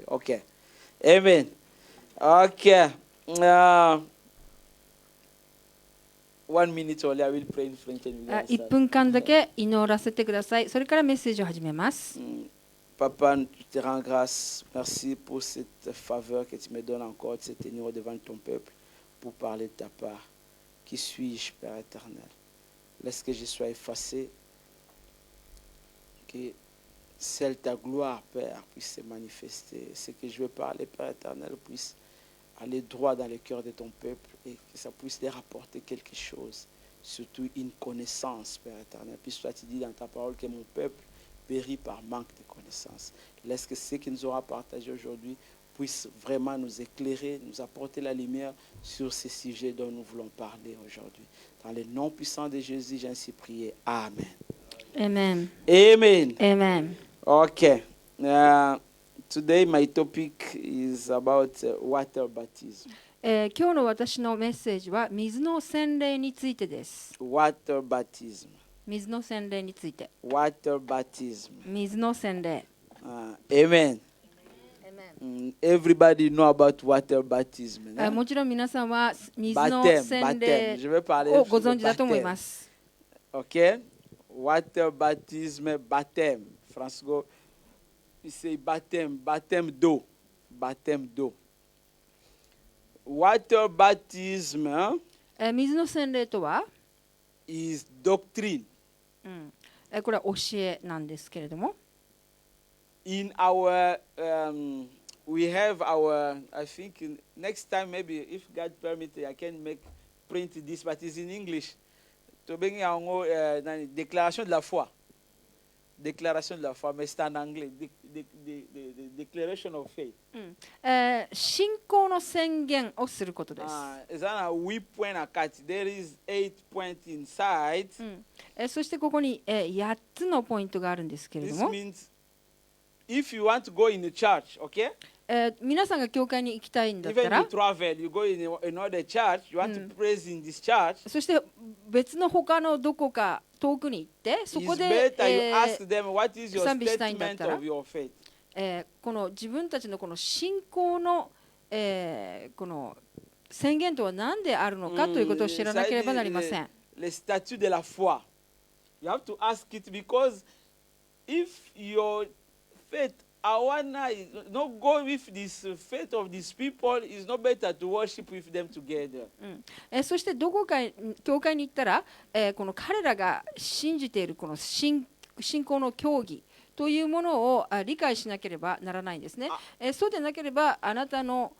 Okay. Amen. Okay. 1 minute only. I will pray in French and we will 1 start. 分間だけ祈らせてください。それからメッセージを始めます。Papa, je te rends grâce. Merci pour cette faveur que tu me donnes encore de se tenir devant ton peuple pour parler de ta part. Qui suis-je, Père éternel? Laisse que je sois effacé, que seule ta gloire, Père, puisse se manifester. Ce que je veux parler, Père éternel, puisse aller droit dans le cœur de ton peuple et que ça puisse leur apporter quelque chose, surtout une connaissance, Père éternel. Puis toi, tu dis dans ta parole que mon peuple périt par manque de connaissance. Laisse que ce que nous aurons partagé aujourd'hui puisse vraiment nous éclairer, nous apporter la lumière sur ces sujets dont nous voulons parler aujourd'hui. Dans le nom puissant de Jésus, j'ai ainsi prié. Amen. Amen. Amen. Amen. Okay. Today my topic is about water baptism. 今日の私のメッセージは水の洗礼についてです。Water baptism. 水の洗礼について。Water baptism. 水の洗礼。Amen. Everybody know about water baptism. もちろん皆さんは水の Baptême, 洗 baptême. 礼 Je vais parler を sur ご le 存知だと思いま baptême. す。 Okay? Water baptism, baptême. Francisco, c'est baptême, baptême d'eau. Baptême d'eau. Water baptism水の洗礼とは、is doctrine. これは教えなんですけれども、 In our, we have our, I think next time maybe if God permit, I can print this, but it's in English. To bring déclaration de la foi. Déclaration de la foi, mais c'est en anglais. Declaration of faith. 信仰の宣言をすることです。It's on a 8 point a cut. There is 8 points inside. そしてここに8つのポイントがあるんですけれど This も、 means if you want to go in the church, okay? 皆さんが教会に行きたいんだった Even you ら、 travel, you go in another church, you want to praise in this church. そして別の他のどこか遠くに行ってそ It's こで、 better you ask them what is your 賛美したいんだったら、 statement of your faith. この自分たちのこの信仰の、この宣言とは何であるのかということを知らなければなりません。 Les statuts de la foi. You have to ask it because if your faith, awana is not go with this faith of these people, is not better to worship with them together. そしてどこか教会に行ったら、この彼らが信じているこの信仰の教義というものを理解しなければならないんですね。そうでなければあなたの、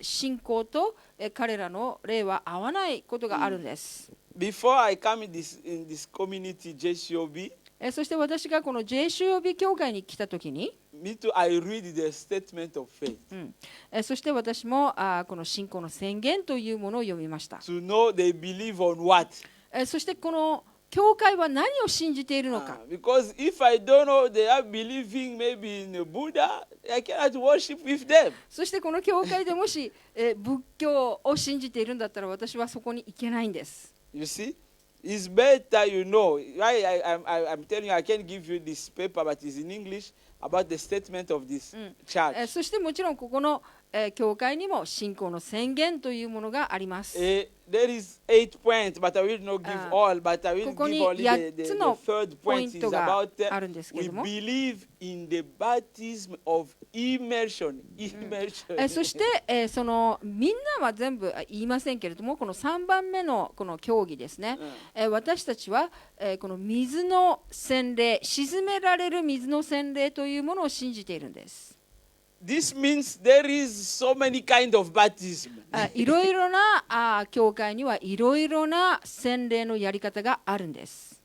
信仰と、彼らの霊は合わないことがあるんです。Before I come in this community, JCOB, そして私がこの JCOB 教会に来たときに、me too, I read the statement of faith そして私もこの信仰の宣言というものを読みました。 to know they believe on what. そしてこの教会は何を信じているのか。 Because if I don't know they are believing maybe in Buddha, I cannot worship with them. そしてこの教会でもし、仏教を信じているんだったら私はそこに行けないんです。You see, it's better you know. I'm telling you, I can give you this paper, but it's in English about the statement of this church. そしてもちろんここの、教会にも信仰の宣言というものがあります。There is 8 points, but I will not give all. But I will ここ give に only 8 the つの third ポイ point ン is トが about あるんですけ we れども、 believe in the baptism of immersion. そして、そのみんなは全部言いませんけれども、この3番目のこの教義ですね、私たちは、この水の洗礼、沈められる水の洗礼というものを信じているんです。This means there is so many kind of baptism. いろいろな教会にはいろいろな洗礼のやり方があるんです。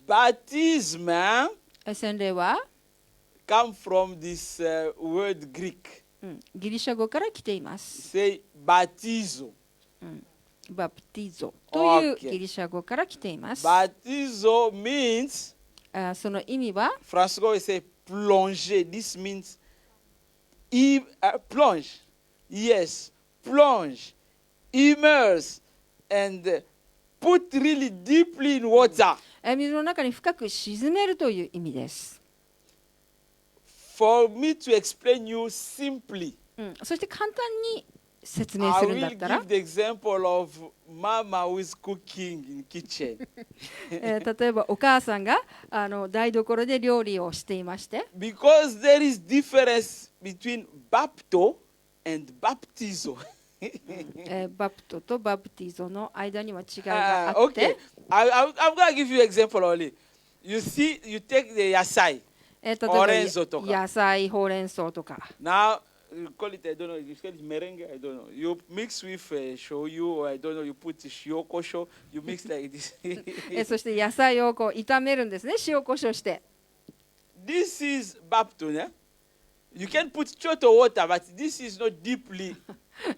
Baptism 洗礼は、come from this word Greek. ギリシャ語から来ています。 Say baptizo. バプティゾというギリシャ語から来ています。Baptizo means その意味は、 Francisco will say plonger. This means plunge. Yes, plunge, immerse, and put really deeply in water. 水の中に深く沈めるという意味です。For me to explain you simply, そして簡単に説明 I するんだ will ったら give、the example of Mama who is cooking in kitchen. 例えばお母さんが台所で料理をしていまして、Because there is difference between bapto and baptizo. バプトとバプティゾの間には違いがあっ Okay, て、I'm going to give you an example only. You see, you take the yasai. 例えばほうれん草とか野菜、ほうれん草とか、 Now, you call it, I don't know, you call it merengue, I don't know. You mix with shoyu, or I don't know, you put shiokosho, you mix like this. そして野菜をこう炒めるんですね、塩コショウして。This is bapto, né? You can put choto water, but this is not deeply.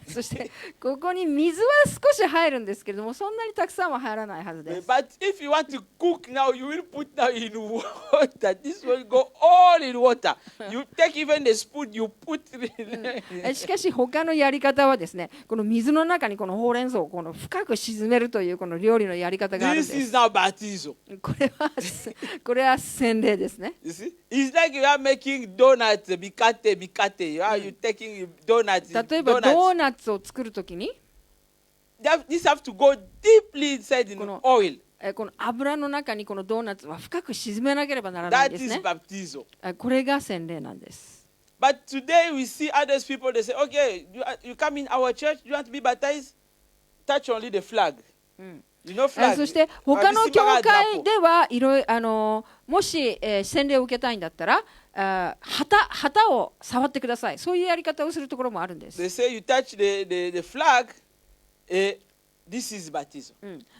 そしてここに水は少し入るんですけれども、そんなにたくさんは入らないはずです。 But if you want to cook now, you will put now in water. This will go all in water. You take even the spoon, you put it. しかし他のやり方はですね、この水の中にこのほうれん草をこの深く沈めるというこの料理のやり方があるん This で is す。 now baptizo. これは洗礼ですね。 You see? It's like you are making donuts, bikate, bikate. You taking donuts. 例えばド donuts. ーナツを作るときに、 This have to go deeply inside in この oil. この油の中にこのドーナツは深く沈めなければならないん That です is ね。 baptizo. これが洗礼なんです。 But today we see others people, they say, okay, you come in our church, you want to be baptized? Touch only the flag. You know flag? そして他の教会ではいろいろもし、洗礼を受けたいんだったら旗を触ってください。そういうやり方をするところもあるんです。 They say you touch the flag, this is baptism.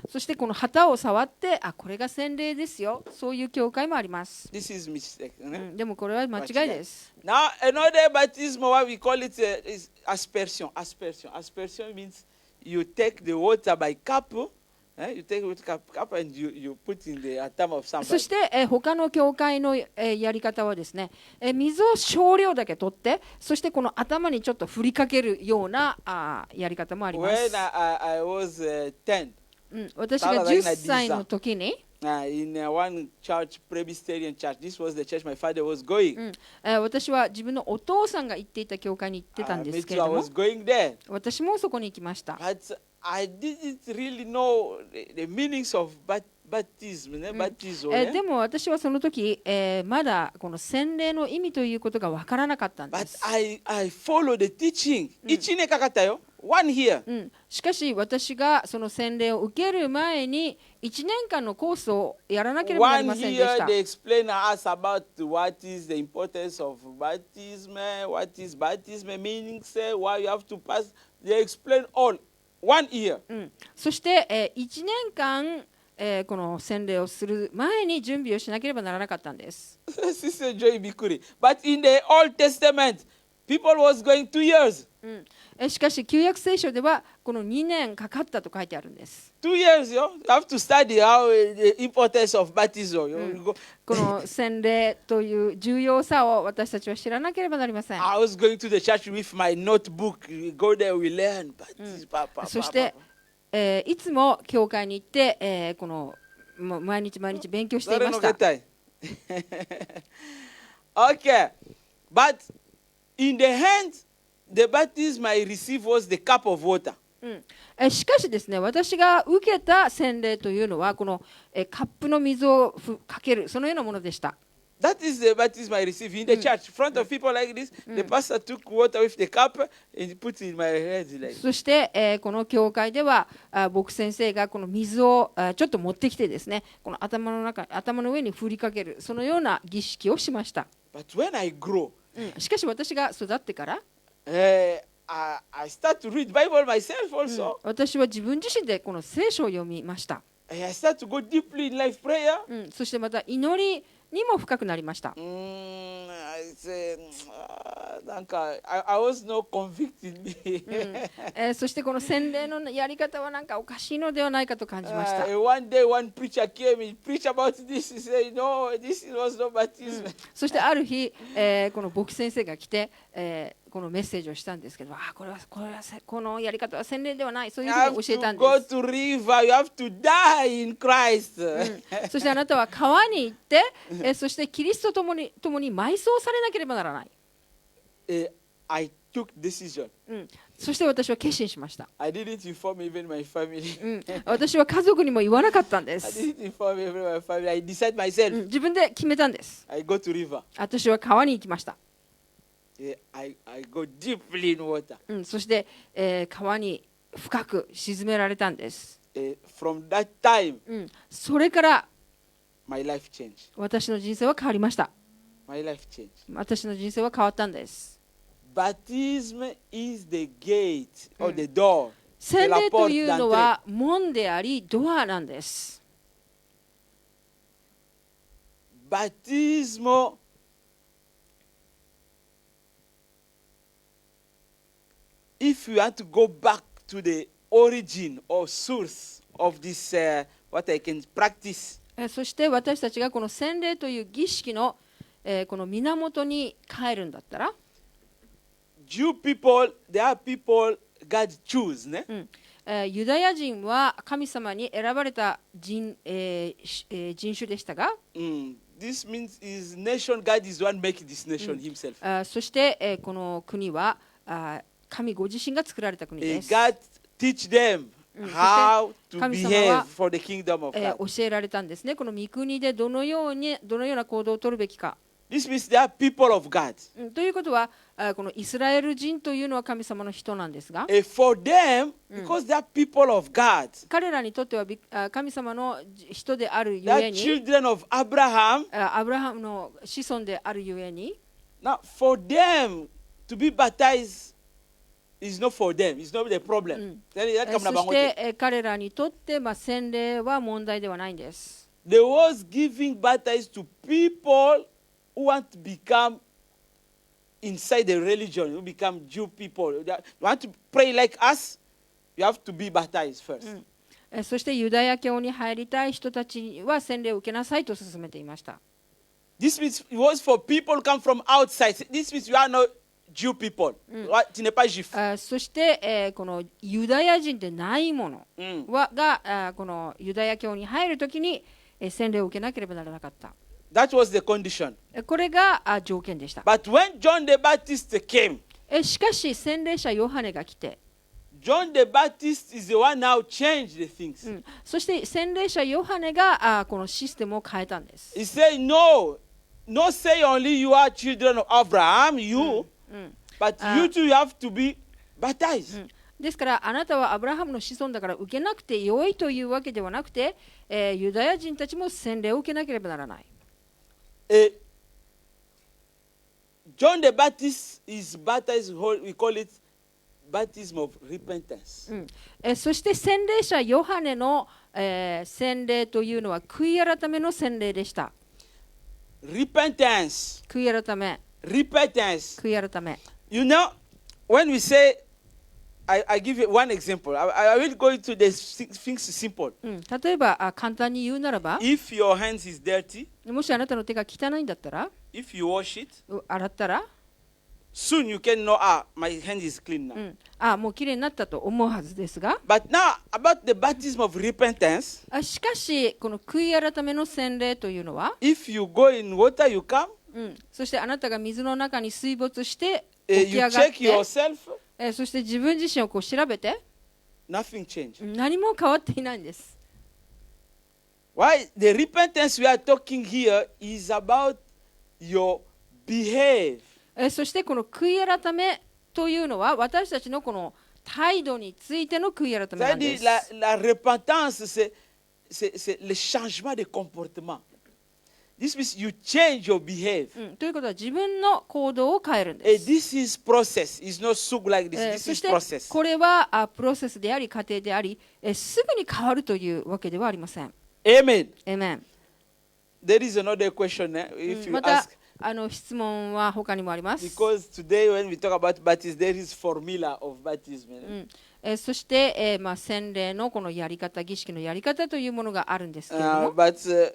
そしてこの旗を触ってこれが洗礼ですよ。そういう教会もあります。 This is mistake. でもこれは間違いです。 Now another baptism, what we call it is aspersion. Aspersion. Aspersion means you take the water by cup. You take it cup and you put in the atom of somebody. そして、他の教会の、やり方はですね、水を少量だけ取って、そしてこの頭にちょっと振りかけるようなやり方もあります。 When I was 10, 私が10歳の時に、in one church, Presbyterian church, this was the church my father was going. 私は自分のお父さんが行っていた教会に行ってたんで Me すけ too, れ I ども、 was going there. 私もそこに行きました。 But I didn't really know the meanings of baptism, baptism. でも私はその時、まだこの洗礼の意味ということがわからなかったんで But す。 I follow the teaching. 1年かかったよ. One here. しかし私がその洗礼を受ける前に1年間のコースをやらなければなり One ませんでし here た。 they explain us about what is the importance of baptism, what is baptism meanings, why you have to pass. They explain all. One year. そして、1年間、この洗礼をする前に準備をしなければならなかったんです。 Sister Joy Bikuri. But in the Old Testament, people was going 2 years. しかし旧約聖書ではこの2年かかったと書いてあるんです。 2 years, you have to study how the importance of baptism. You go- この洗礼という重要さを私たちは知らなければなりません。 I was going to the church with my notebook. We go there, we learn. Baptism, そして、いつも教会に行って、このもう毎日勉強していました。 Okay, but in the hand, the baptism I received was the cup of water. しかしですね、私が受けた洗礼というのはこのカップの水をかけるそのようなものでした。 That is the baptism I received in the church. In front of people like this, the pastor took water with the cup and put it in my head. Like. そして、この教会では牧先生がこの水をちょっと持ってきてですね、この頭の上に振りかけるそのような儀式をしました。 But when I grow, しかし私が育ってから、I start to read Bible myself also. 私は自分自身でこの聖書を読みました。 I start to go deeply in life prayer. そしてまた祈りにも深くなりました。I say, なんか、I was no convicted me. そしてこの洗礼のやり方はなんかおかしいのではないかと感じました。One day, one preacher came, he preached about this. He said, no, this was no baptism. そしてある日、この牧師先生が来て、このメッセージをしたんですけど、このやり方は洗礼ではない、そうい You うふう have に教えた to ん go です。 to river, you have to die in Christ. そしてあなたは川に行って、そしてキリストともに埋葬されなければならない。I took decision. そして私は決心しました。I didn't inform even my family. 私は家族にも言わなかったんで I す。 didn't inform even my family. I decided myself. 自分で決めたんです。 I go to river. 私は川に行きました。I go deeply in water. そして、川に深く沈められたんです。From that time, それから my life changed. 私の人生は変わりました。 My life changed. 私の人生は変わったんです。Baptism is the gate or the door. 洗礼というのは門でありドアなんです。Baptismo if you want to go back to the origin or source of this, what I can practice, そして私たちがこの洗礼という儀式の、この源に帰るんだったら、Jew people, there are people God choose, ね。ユダヤ人は神様に選ばれた人種でしたが、This means his nation, God is one making this nation himself. そして、この国は神ご自身が作られた国です。 God teach them how to behave for the kingdom of God. 教えられたんですね。この御国でどのような行動を取るべきか。This means they are people of God. ということは、このイスラエル人というのは神様の人なんですが、 For them, because they are people of God, 彼らにとっては神様の人であるゆ they are えに、 children of Abraham. アブラハムの子孫であるゆえに、 Now, for them to be baptized is not for them. It's not the problem. そして彼らにとって、洗礼は問題ではないんです。 There was giving baptized to people who want to become inside the religion, who become Jew people. You want to pray like us, you have to be baptized first. そしてユダヤ教に入りたい人たちは洗礼を受けなさいと勧めていました。 This means it was for people who come from outside. This means you are not Jew people. Tu n'es pas juif. そして、このユダヤ人でないものが、このユダヤ教に入るときに洗礼を受けなければならなかった。That was the condition. これが条件でした。 But when John the Baptist came, しかし洗礼者ヨハネが来て、 John the Baptist is the one now changed the things. そして洗礼者ヨハネがこのシステムを変えたんです。 He said, no, not say only you are children of Abraham, you, but you too have to be baptized. ですからあなたはアブラハムの子孫だから受けなくてよいというわけではなくて、ユダヤ人たちも洗礼を受けなければならない。John the Baptist is baptized, we call it baptism of repentance. そして洗礼者ヨハネの、洗礼というのは悔い改めの洗礼でした。 Repentance. 悔い改め。 Repentance. 悔い改め。 You know, when we say, I give you one example. I will go into the things simple. 例えば簡単に言うならば、 If your hands is dirty, もしあなたの手が汚いんだったら、 if you wash it, 洗ったら、 soon you can know, my hand is clean now. もうきれいになったと思うはずですが、 But now, about the baptism of repentance, しかしこの悔い改めの洗礼というのは、 if you go in water, you come, そしてあなたが水の中に水没して起 you き上がっ check て、 yourself, そして自分自身をこう調べて、 nothing changed. 何も変わっていないんです。 Why? The repentance we are talking here is about your behave. そしてこの悔い改めというのは私たちのこの態度についての悔い改めなんです。 La repentance, c'est le changement de comportement. This means you change your behave. ということは自分の行動を変えるんです。 This is process. It's not sug like this. This そ is して process. これはプロセスであり過程であり、すぐに変わるというわけではありません。 Amen. Amen. There is another question. If you また ask, 質問は他にもあります。Because today when we talk about baptism, there is formula of baptism. そして、洗礼のこのやり方、儀式のやり方というものがあるんですけれども、But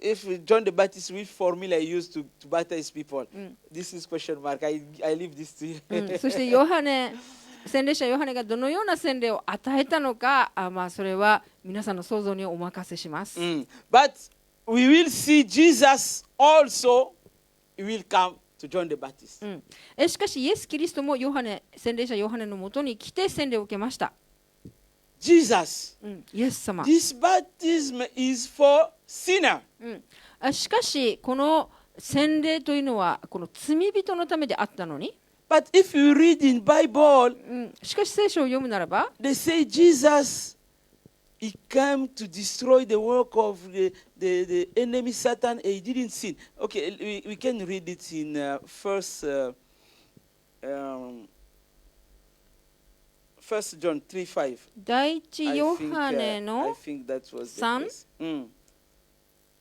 if John the Baptist, which formula he used to baptize people? This is question mark. I leave this to you. そして洗礼者ヨハネがどのような洗礼を与えたのか、それは皆さんの想像にお任せします。But we will see Jesus also will come to John the Baptist. しかしイエス・キリストも洗礼者ヨハネのもとに来て洗礼を受けました。Jesus. イエス様。 This baptism is for sinner. しかしこの洗礼というのはこの罪人のためであったのに、But if you read in Bible, しかし聖書を読むならば、they say Jesus, he came to destroy the work of the enemy Satan, and he didn't sin. Okay, we can read it in First John 3:5. 第一ヨハネ I の think that was the 3 place.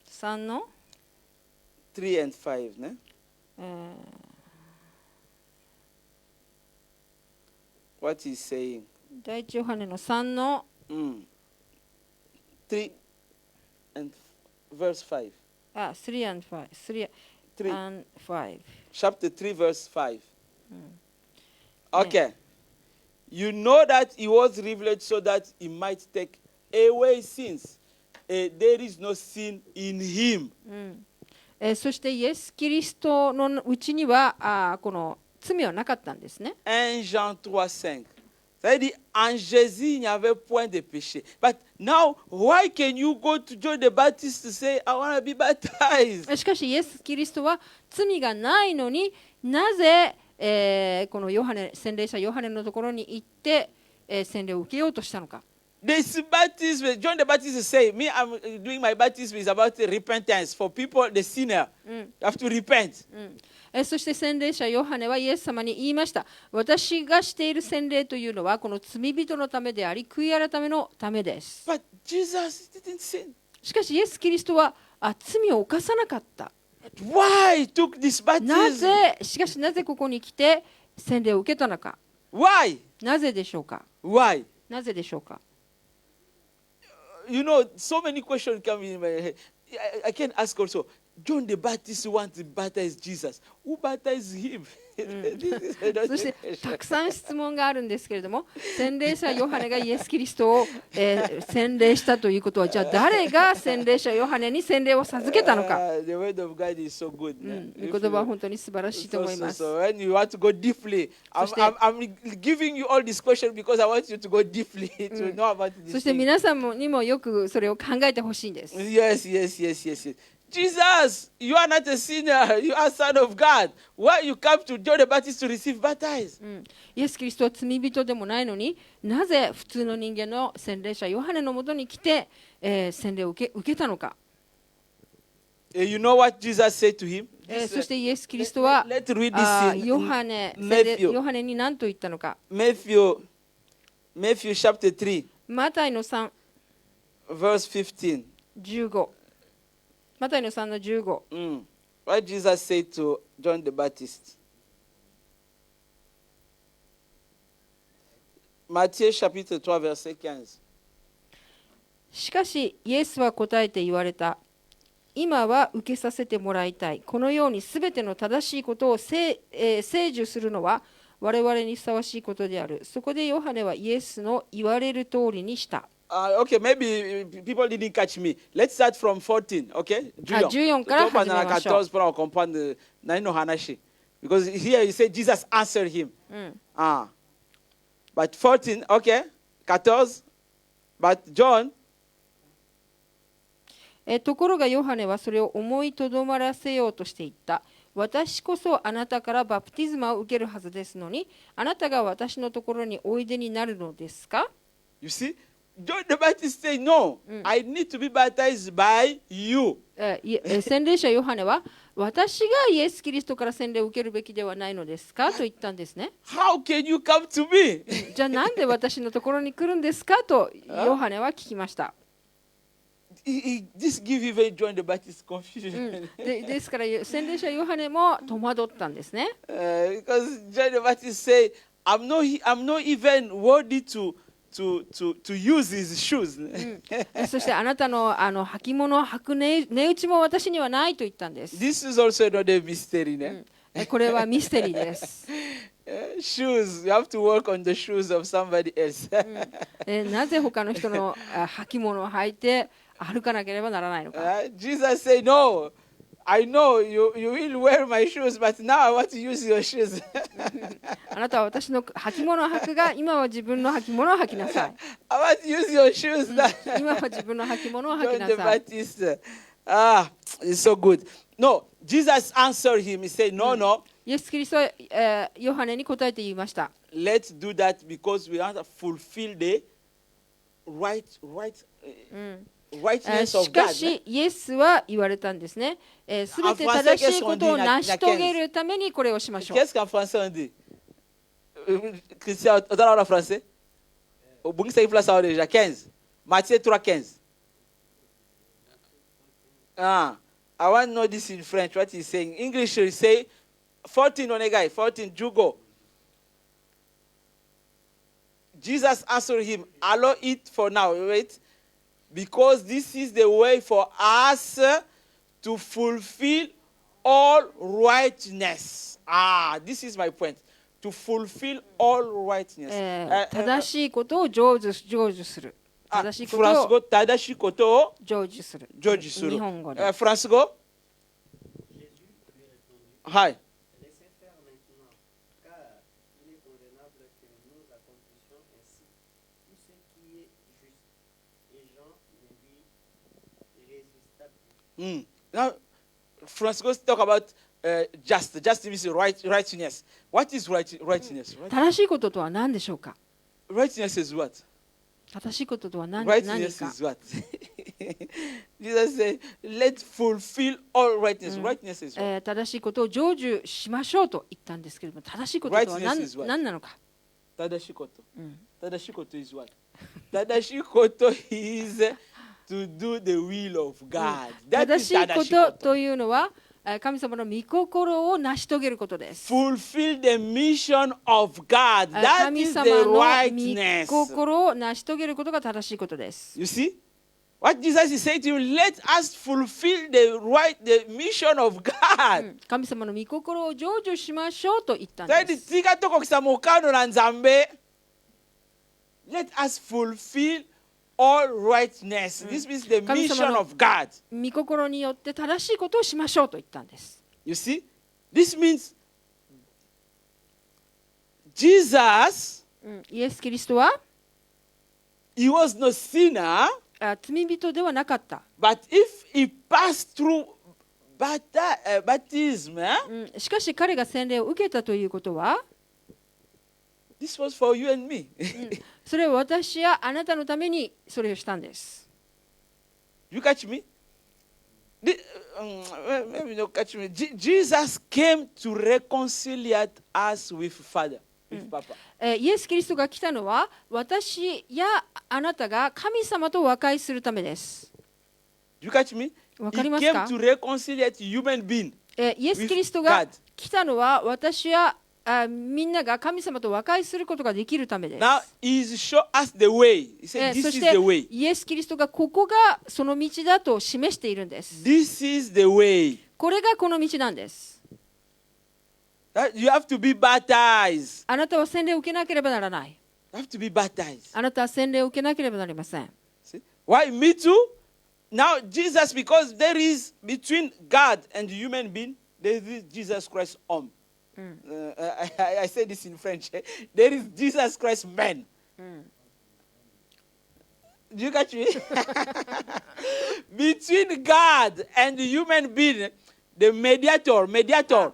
3の、 3 and 5, ne? What he's saying. 第一ヨハネの3の 3 and verse 5. 3 and 5 3 and 5 Chapter 3, verse 5. Okay. You know that he was revealed so that he might take away sins. There is no sin in him. そしてイエス・キリストのうちにはこの罪はなかったんですね。1 Jean 3:5. C'est-à-dire, en Jésus, il n'y avait point de péché. But now, why can you go to John the Baptist to say, I want to be baptized? しかしイエス・キリストは罪がないのになぜ、この洗礼者ヨハネのところに行って、洗礼を受けようとしたのか。This baptism, John the Baptist is saying, me, I'm doing my baptism is about repentance for people, the sinner. You have to repent. そして洗礼者ヨハネはイエス様に言いました。私がしている洗礼というのはこの罪人のためであり、悔い改めのためです。But Jesus didn't sin. しかしイエス・キリストは罪を犯さなかった。Why he took this しかしなぜここに来て洗礼を受けたのか。 Why? なぜでしょうか。 Why? なぜでしょうか。You know, so many questions come in my head. I can ask also, John the Baptist wants to baptize Jesus. Who baptized him? そしてたくさん質問があるんですけれども、洗礼者ヨハネがイエス・キリストを、洗礼したということは、じゃあ誰が洗礼者ヨハネに洗礼を授けたのか。The word of God is so good. 御言葉は本当に素晴らしいと思います。 So when you want to go deeply, I'm giving you all these questions because I want you to go deeply to know about this. そして皆さんにもよくそれを考えてほしいんです。Yes. Jesus, you are not a sinner. You are son of God. Why you come to John the Baptist to receive baptized? イエス・キリストは罪人でもないのになぜ普通の人間の洗礼者ヨハネのもとに来て、洗礼を受けたのか。You know what Jesus said to him? そしてイエス・キリストは Let's read this in ヨハネに何と言ったのか。 Matthew chapter 3, マタイの3、 verse 15。マタイの3の15。What Jesus said to John the Baptist. Matthieu chapitre 3, verset 15. しかしイエスは答えて言われた。今は受けさせてもらいたい。このようにすべての正しいことを成就するのは我々にふさわしいことである。そこでヨハネはイエスの言われる通りにした。Okay, maybe people didn't catch me. Let's start from 14, okay? 14から始めましょう。para comprendre no hanashi. Because here you say Jesus answered him. But 14, okay? 14. But John. ところがヨハネはそれを思いとどまらせようとしていった。私こそあなたからバプティズマを受けるはずですのに、あなたが私のところにおいでになるのですか？ You see? John the Baptist said, no, I need to be baptized by you. 洗礼者ヨハネは私がイエス・キリストから洗礼を受けるべきではないのですかと言ったんですね。How can you come to me? じゃあなんで私のところに来るんですかとヨハネは聞きました。this give even John the Baptist うん confusion. ですから洗礼者ヨハネも戸惑ったんですね。 Because John the Baptist say, I'm not even worthy to use his shoes. そしてあなたの履物を履く値打ちも私にはないと言ったんです。 This is also not a mystery. これはミステリーです。 Shoes, you have to work on the shoes of somebody else. なぜ他の人の履物を履いて歩かなければならないのか。 Jesus said, No, I know you will wear my shoes, but now I want to use your shoes. あなたは私の履物を履くが、今は自分の履物を履きなさい。 I want to use your shoes. 今は自分の履物を履き John な the さい。 Baptist. It's so good. No, Jesus answered him. He said, No. イエス・キリストはヨハネに答えて言いました。 Let's do that because we want to fulfill the rightness し of か God. し、イエスは言われたんですね。すべて正しいことを成し遂げるためにこれをしましょう。 Qu'est-ce qu'en français on dit? Christian, on a en français? Au bout de ça, il faut savoir déjà 15. Matthieu 3:15. I want to know this in French, what he's saying. English, he say 14 on a guy, 14, Jugo. Jesus answered him, allow it for now, wait, because this is the way for us to fulfill all righteousness. This is my point. To fulfill all righteousness. 正しいことを成就する。正しいフランス語、ことを正しいことを成就する。成就する。日本語で。フランス語はい。Laissez faire maintenant, car il est convenable que nous accomplissions ainsi tout ce qui est juste. Les gens ne lui résistent plus. Now, France goes talk about just. Just means righteousness. What is righteousness? 正しいこととは何でしょうか。 Righteousness is what? 正しいこととは何 Righteousness か。 is what? Jesus said, let's fulfill all righteousness. Righteousness is what? 正しいことを成就しましょうと言ったんですけれども、正しいこととは Righteousness is what? 何なのか。正しいこと。正しいこと is what? 正しいこと is to do the will of God. That 正 is しいこ正しいことと。というのは神様の御心を成し遂げることです。 Fulfill the mission of God. That 神 is 様 the の御 rightness. 心を成し遂げることが正しいことです。 You see? What Jesus is saying to you, let us fulfill the mission of God. 神様の御心を成就しましょうと言ったん Let です us fulfill all rightness. This means the 神様 mission の of God. 御心によって正しいことをしましょうと言ったんです。 You see? This means Jesus, イエス・キリストは he was no sinner, 罪人ではなかった。 but if he passed through baptism, しかし彼が洗礼を受けたということは this was for you and me. それは私やあなたのためにそれをしたんです。 You catch me? Maybe not catch me. Jesus came to reconcile us with Father, with Papa. イエス・キリストが来たのは私やあなたが神様と和解するためです。 You catch me? わ He かりますか came to reconcile human being. イエス・キリストが来たのは私やみんなが神様と和解することができるためです。 Now He's show us the way. He said, そ "This し is て the way. イエス・キリストがここがその道だと示しているんです。 This is the way." これがこの道なんです。 You have to be baptized. あなたは洗礼を受けなければならない。 You have to be baptized. あなたは洗礼を受けなければなりません。 See? Why me too? Now Jesus, because there is between God and human being, there is Jesus Christ I say this in French. There is Jesus Christ man. Do you catch me? Between God and the human being, the mediator.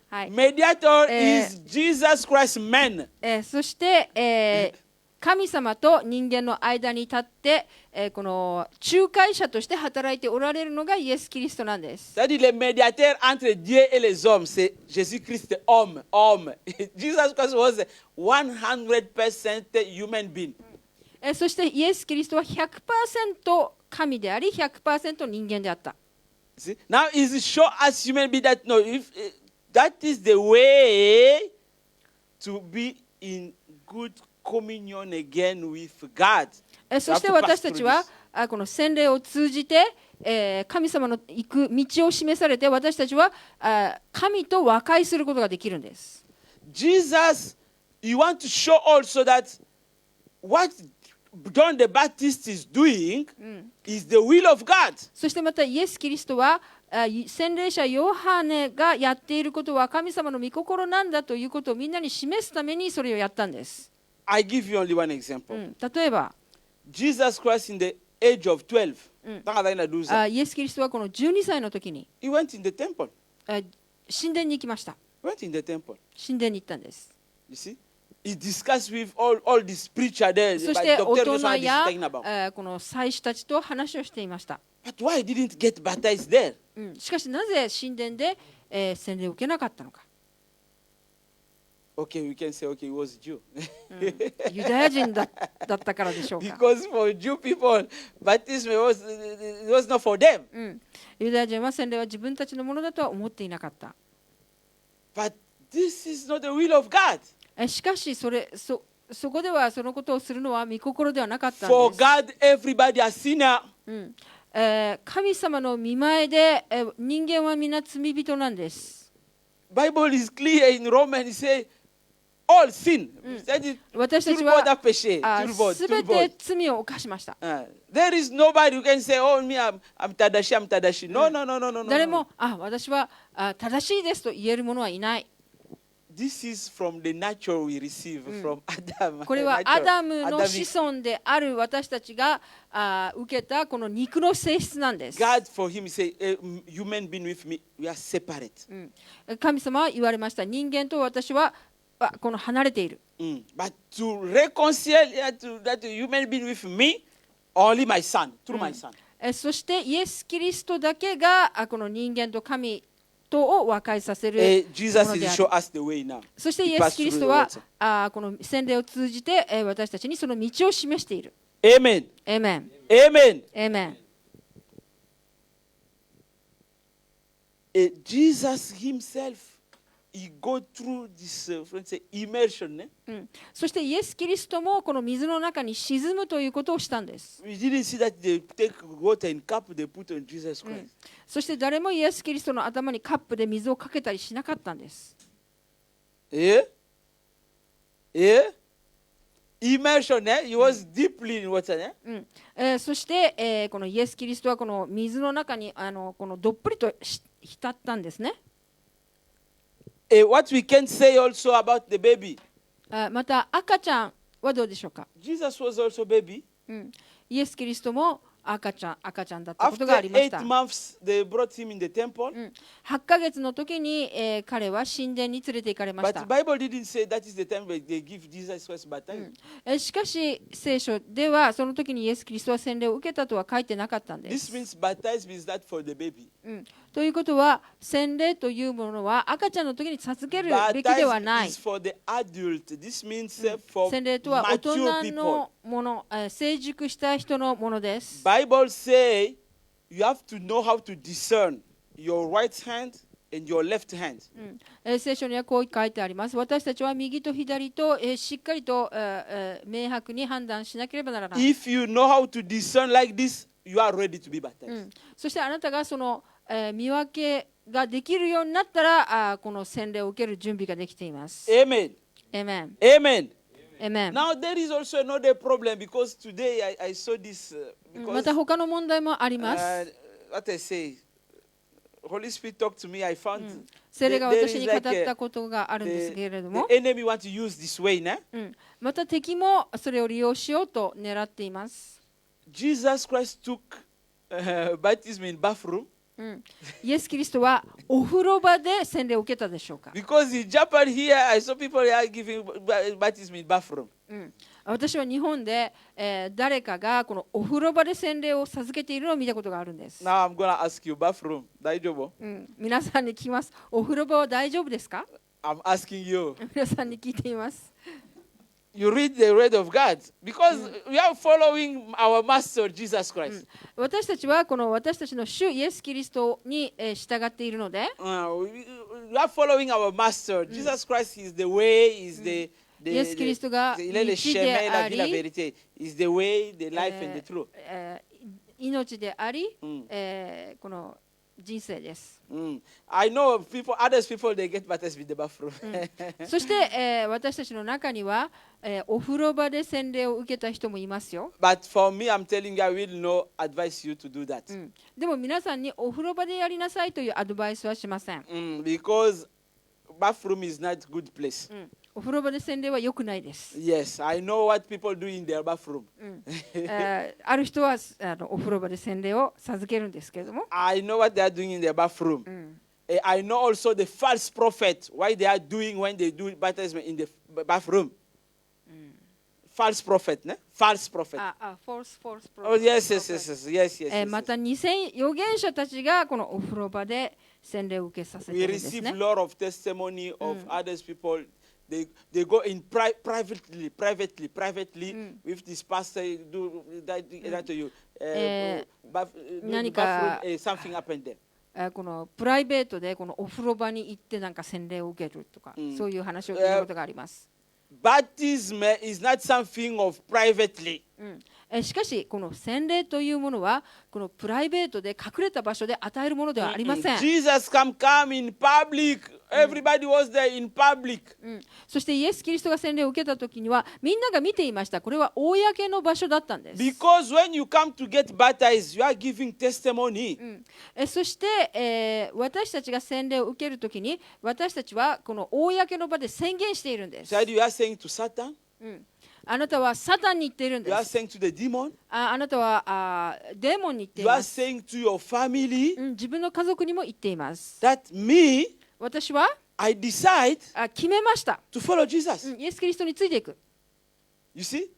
はい。 Mediator is Jesus Christ man. そして、神様と人間の間に立って、この仲介者として働いておられるのがイエス・キリストなんです。 C'est-à-dire le médiateur entre Dieu et les hommes, c'est Jésus-Christ homme. Jesus Christ was 100% human being. そしてイエス・キリストは 100% 神であり 100% 人間であった。See? Now, is it show us human being that no, if that is the way to be in good communion again with God. そして私たちはこの洗礼を通じて神様の行く道を示されて、私たちは神と和解することができるんです。Jesus, you want to show also that what John the Baptist is doing is the will of God. そしてまたイエス・キリストは洗礼者ヨハネがやっていることは神様の御心なんだということをみんなに示すためにそれをやったんです。I give you only one example. 例えば、Jesus Christ in the age of 12. イエス・キリストはこの12歳の時に He went in the temple. 神殿に行きました。Went in the temple. 神殿に行ったんです。You see? He discussed with all these preachers there. そして大人やこの祭司たちと話をしていました。But why didn't get baptized there? しかしなぜ神殿で洗礼を受けなかったのか。Okay, we can say, okay, he was Jew. ユダヤ人だったからでしょうか。Because for Jew people, baptism was not for them. ユダヤ人は洗礼は自分たちのものだとは思っていなかった。But this is not the will of God. しかしそこではそのことをするのは御心ではなかったんです。For God, everybody a sinner. 神様の御前で人間は皆罪人なんです。Bible is clear in Romans. It says all sin. 私たちはすべて罪を犯しました。There is nobody who can say, "Oh, me, I'm tadashi, I'm tadashi." No, no, no, no, no, no. 誰も私は正しいですと言える者はいない。This is from the nature we receive from Adam. これはアダムの子孫である私たちが受けたこの肉の性質なんです。God for him say, "Human being with me, we are separate." 神様は言われました。人間と私はこの離れている。But to reconcile that human being with me, only my son, through my son. そしてイエス・キリストだけがこの人間と神とを和解させるものである。そしてイエス・キリストはこの洗礼を通じて私たちにその道を示している。Amen. Amen. Amen. Amen. Jesus himself, he go through this immersion. そしてイエス・キリストもこの水の中に沈むということをしたんです。We didn't see that they take water in cup they put on Jesus Christ. そして誰もイエス・キリストの頭にカップで水をかけたりしなかったんです。Immersion, he was deeply in water. そしてこのイエス・キリストはこの水の中にこのどっぷりと浸ったんですね。What we can say also about the baby. また赤ちゃんはどうでしょうか。 Jesus was also baby. イエス・キリストも赤ちゃんだったことがありました。8 months, they brought him in the temple. 8ヶ月の時に彼は神殿に連れて行かれました。But the Bible didn't say that is the time where they give Jesus Christ baptism. しかし聖書ではその時にイエス・キリストは洗礼を受けたとは書いてなかったんです。This means baptism is that for the baby. ということは洗礼というものは赤ちゃんの時に授けるべきではない。洗礼とは大人のもの、成熟した人のものです。Bible say you have to know how to discern your right hand and your left hand. 聖書にはこう書いてあります。私たちは右と左としっかりと明白に判断しなければならない。If you know how to discern like this, you are ready to be baptized. そしてあなたがその見分けができるようになったらこの洗礼を受ける準備ができています。Amen. Amen. Amen. Amen. Now there is also another problem because today I saw this. また他の問題もあります。What I say, Holy Spirit talked to me. I found 聖霊が私に語ったことがあるんですけれども、 the enemy want to use this way, né? また敵もそれを利用しようと狙っています。Jesus Christ took baptism in bathroom. イエス・キリストはお風呂場で洗礼を受けたでしょうか。 Because in Japan here, I saw people are giving baptism in bathroom. 私は日本で、誰かがこのお風呂場で洗礼を授けているのを見たことがあるんです。Now I'm gonna ask you, bathroom, 大丈夫? 皆さんに聞きます。お風呂場は大丈夫ですか？ I'm asking you. 皆さんに聞いています。You read the word of God because we are following our Master Jesus Christ. 私たちはこの私たちの主イエス・キリストに従っているので、We are following our Master Jesus Christ. Is the way, is the イエス・キリストが道 il est le で chemin, あ la vie, la り、 vérité. Is the way, the life, and the truth. 命であり、この人生です。I know people, others people, they get baptized with the bathroom. そして、私たちの中には、お風呂場で洗礼を受けた人もいますよ。But for me, I'm telling you, I will not advise you to do that. でも皆さんにお風呂場でやりなさいというアドバイスはしません。Because bathroom is not a good place. お風呂場で洗礼は良くないです。Yes, I know what people do in their bathroom. ある人はお風呂場で洗礼を授けるんですけれども、I know what they are doing in their bathroom. I know also the false prophet, what they are doing when they do baptism in the bathroom. False prophet, ne? False prophet. false Oh, yes, yes, yes, yes, yes, yes, yes. また偽預言者たちがこのお風呂場で洗礼を受けさせてい We るんです receive ね a。lot of testimony of others people. They go in privately with this pastor do that to you. 何か bathroom, something happened there. このプライベートでこのお風呂場に行ってなんか洗礼を受けるとか、そういう話を聞いたことがあります。Baptism is not something of privately. しかしこの洗礼というものはこのプライベートで隠れた場所で与えるものではありません。Jesus come in public. Everybody was there in public. そしてイエス・キリストが洗礼を受けた時にはみんなが見ていました。これは公の場所だったんです。Because when you come to get baptized, you are giving testimony. そして、私たちが洗礼を受ける時に私たちはこの公の場で宣言しているんです。So you are saying to Satan? あなたはサタンに言っているんで You are す。saying to the demon? あなたはデーモンに言ってい You are ます。 saying to your family 自分の家族にも言っています。 that me, 私は I decide 決めました。 to follow Jesus. イエス・キリストについていく。You see?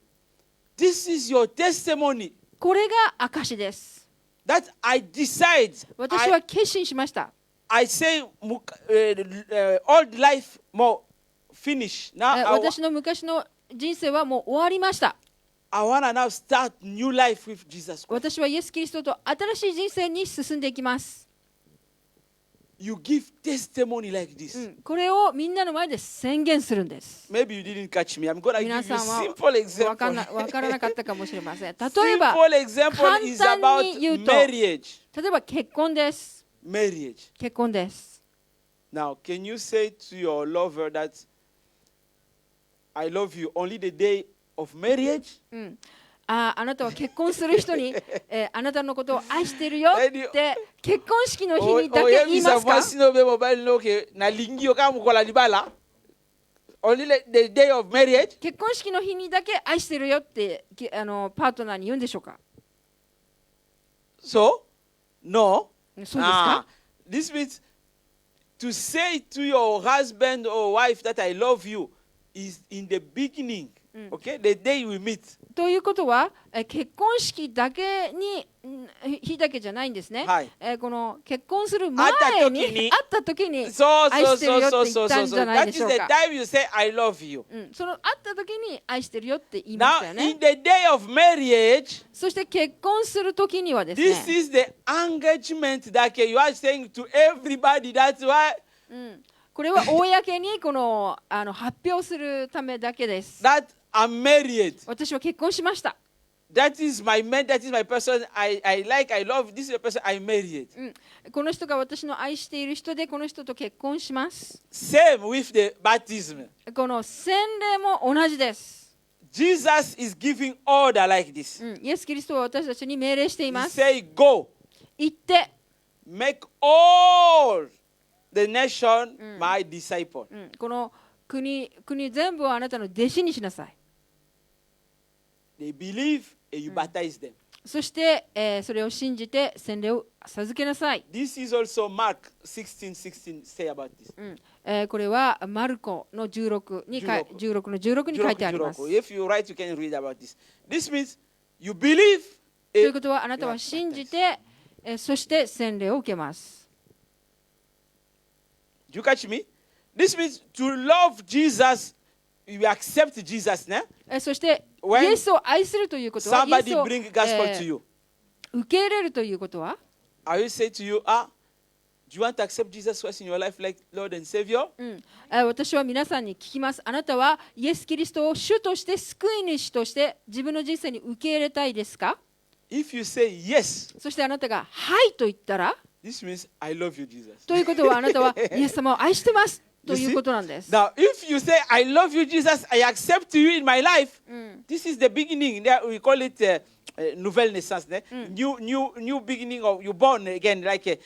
This is your testimony これが証です。 that I decide. 私は決心しました。 I say old life more finish. Now 私の昔の人生はもう終わりました。 I want to now start new life with Jesus Christ. 私はイエス・キリストと新しい人生に進んでいきます。You give testimony like this. これをみんなの前で宣言するんです。 Maybe you didn't catch me. I'm going to give you 皆 a さんは simple わか example. らなかったかもしれません。例えば、 Simple example is 簡 about 単に言うと、 marriage. 例えば結婚です。 Marriage. 結婚です。 Now, can you say to your lover that I love you only the day of marriage? あなたは結婚する人に、あなたのことを愛してるよって結婚式の日にだけ言いますか？ Only the day of marriage? 結婚式の日にだけ愛してるよってパートナーに言うんでしょうか？ So, no. そうですか？ This means to say to your husband or wife that I love you is in the beginning, okay? The day we meet. ということは結婚式だけに日だけじゃないんですね。はいこの結婚する前に会った時に愛してるよって言ったんじゃない That で is しょう the か。 time you say I love you. その会った時に愛してるよって言いま Now, したよね in。the day of marriage, そして結婚する時にはです this ね、 is the engagement that you are saying to everybody. That's why これは公にこの発表するためだけです。 that I'm married. 私は結婚しました。That is my man. That is my person. I like. I love. This is the person I married. この人が私の愛している人でこの人と結婚します。 Same with the baptism. この洗礼も同じです。 Jesus is giving order like this. イエス・キリストは私たちに命令してい He ます。 say, "Go, 行って、 make all the nation my disciple." この国全部をあなたの弟子にしなさい。 They believe and you baptize them. そして、それを信じて洗礼を授けなさい。 This is also Mark 16:16 say about this. これはマルコの16の16に書いてあります。 If you write, you can read about this. This means you believe. ということはあなたは信じて、そして洗礼を受けます。 Do you catch me? This means to love Jesus you accept Jesus, ne? そしてイ When エスを愛するということは、イエ somebody スを、 bring gospel to you, 受け入れるということは、 I will say to you, do you want to accept Jesus Christ in your life like Lord and Savior? 私は皆さんに聞きます。あなたはイエス・キリストを主として救い主として自分の人生に受け入れたいですか？ If you say yes, そしてあなたがはいと言ったら、 this means I love you, Jesus. ということはあなたはイエス様を愛してますということなんです。 Now, if you say I love you, Jesus, I accept you in my life, this is the beginning. We call it nouvelle naissance, ne? New beginning of you born again, like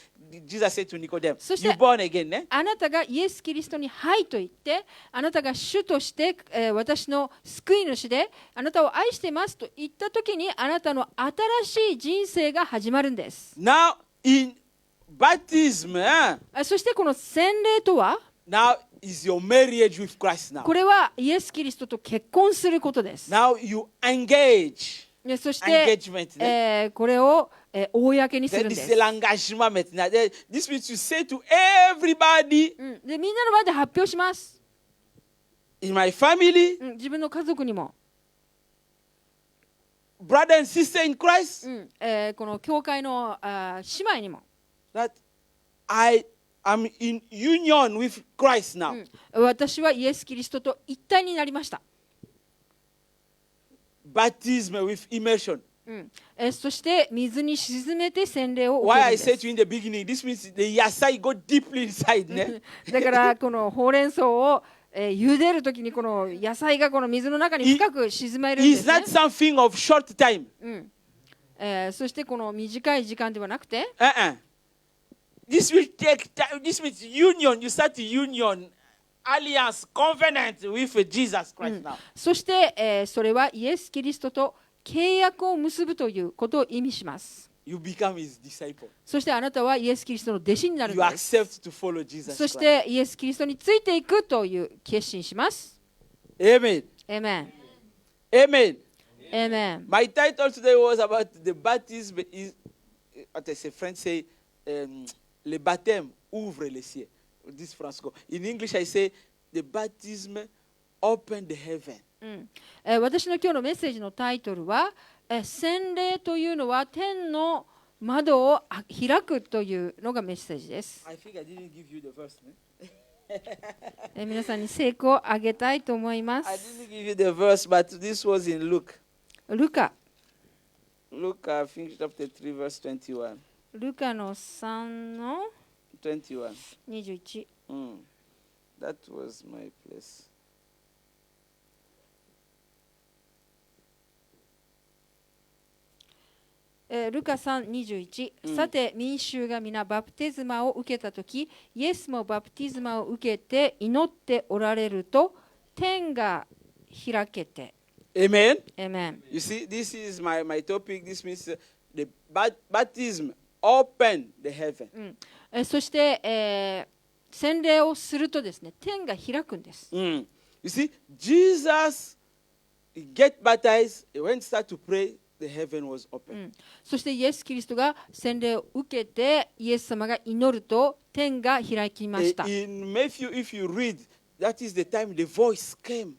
Jesus said to Nicodemus. そして You born again, ne? あなたがイエス・キリストにはいと言って、あなたが主として、私の救い主であなたを愛していますと言ったときに、あなたの新しい人生が始まるんです。 Now, in baptism, そしてこの洗礼とは、 now is your marriage with Christ now. これはイエス・キリストと結婚することです。 Now you engage. そして、 Engagement, ne? これを、公にするん That で is す。 l'engagement maintenant. This means you say to everybody でみんなの前で発表します。 in my family, 自分の家族にも、 brother and sister in Christ, この教会の姉妹にも、 that I am in union with Christ now. 私はイエス・キリストと一体になりました。 Baptism with immersion. そして水に沈めて洗礼を受 Why け I るん said で to す。 you in the beginning, this means the yasai go deeply inside. Ne? だからこのほうれん草を、茹でるときにこの野菜がこの水の中に深く沈めるんで It's すね not。something of short time. そしてこの短い時間ではなくて、 This will take time. This means union. You start union, alliance, covenant with Jesus Christ now. そして、それはイエス・キリストと契約を結ぶということを意味します。 You become his disciple. そしてあなたはイエス・キリストの弟子になるん You です。 accept to follow Jesus そし Christ. てイエス・キリストについていくという決心します。 Amen. エメン。 Amen. エメン。 My title today was about the baptism. Is what I say, friends say, le baptême ouvre les cieux. This Franco. In English, I say the baptism open the heaven. 私の今日のメッセージのタイトルは、洗礼というのは天の窓を開くというのがメッセージです。 I think I didn't give you the verse. Ne? 皆さんに聖句をあげたいと思いま I す。 didn't give you the verse, but this was in Luke. ルカ Luke, I think chapter 3, verse 21. ルカの3の21. 21。 That was my place. ルカ3:21、さて民衆が皆バプテスマを受けたとき、イエスもバプテスマを受けて祈っておられると、天が開けて。 Amen. エメン。 You see, this is my topic. This means the baptism open the heaven. そして、洗礼をするとですね、天が開くんです。You see, Jesus get baptized. When he start to pray, the heaven was open. そしてイエス・キリストが洗礼を受けて、イエス様が祈ると天が開きました。 In Matthew, if you read, that is the time the voice came.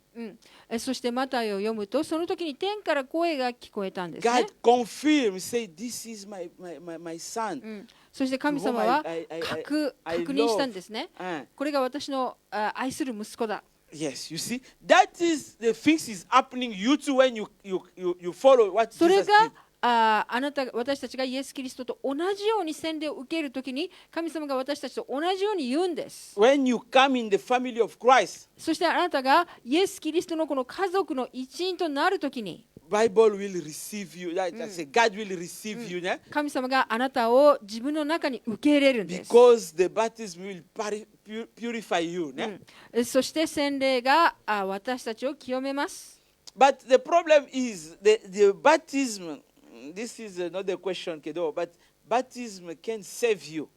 そしてマタイを読むと、その時に天から声が聞こえたんですね。 God confirmed, say, "This is my son." そして神様は 確認したんですね。これが私の愛する息子だ。 Yes, you see, that is the things is happening you too when you follow what それ Jesus が did. あなた私たちがイエス・キリストと同じように洗礼を受けるときに、神様が私たちと同じように言うんです。 When you come in the family of Christ, そしてあなたがイエス・キリストのこの家族の一員となるときに、 Bible will receive you. That's God will receive you, né? 神様があなたを自分の中に受け入れるんです。 Because the baptism will purify you, né? そして洗礼が私たちを清めます。 But the problem is the baptism. This is another question, Kedo. But baptism can save you.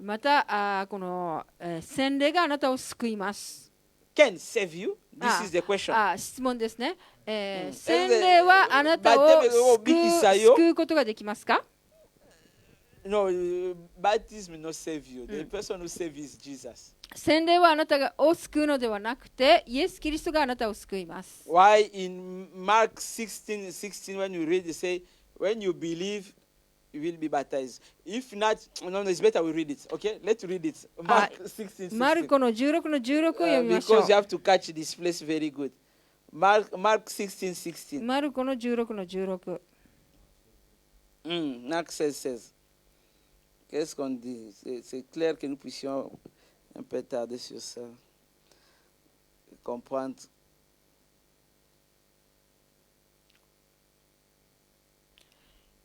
またこの洗礼があなたを救います。 Can save you? This is the question. 質問ですね。洗礼はあなたを救うことができますか？ No, baptism not save you. The person who saves is Jesus. 洗礼はあなたを救うのではなくて、イエス・キリストがあなたを救います。Why in Mark 16:16 when you read it say when you believe you will be baptized. If not, no, it's better we read it. Okay, let's read it. Mark 16:16. マルコの16の16を読みましょう。 Because you have to catch this place very good. Mark 16:16. マルコの16の16。Marc 16. Qu'est-ce qu'on dit? C'est clair que nous puissions un peu tarder sur ça. Comprendre.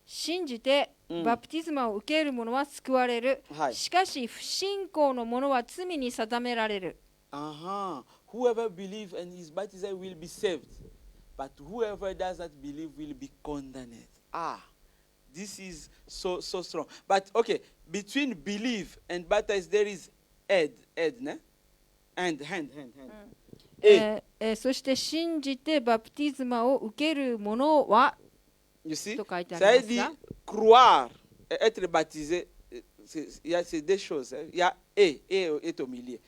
信じてバプティズマを受ける者は救われる。はいしかし不信仰の者は罪に定められる。Whoever believes and is baptized will be saved. But whoever does not believe will be condemned. This is so strong. But okay, between believe and baptize there is hand, hand. そして信じてバプティズマを受ける者は You see? と書いてあ Ça り veut ます dire が、 croire et être baptisé. Il y a ces deux choses. Il y a et est au milieu.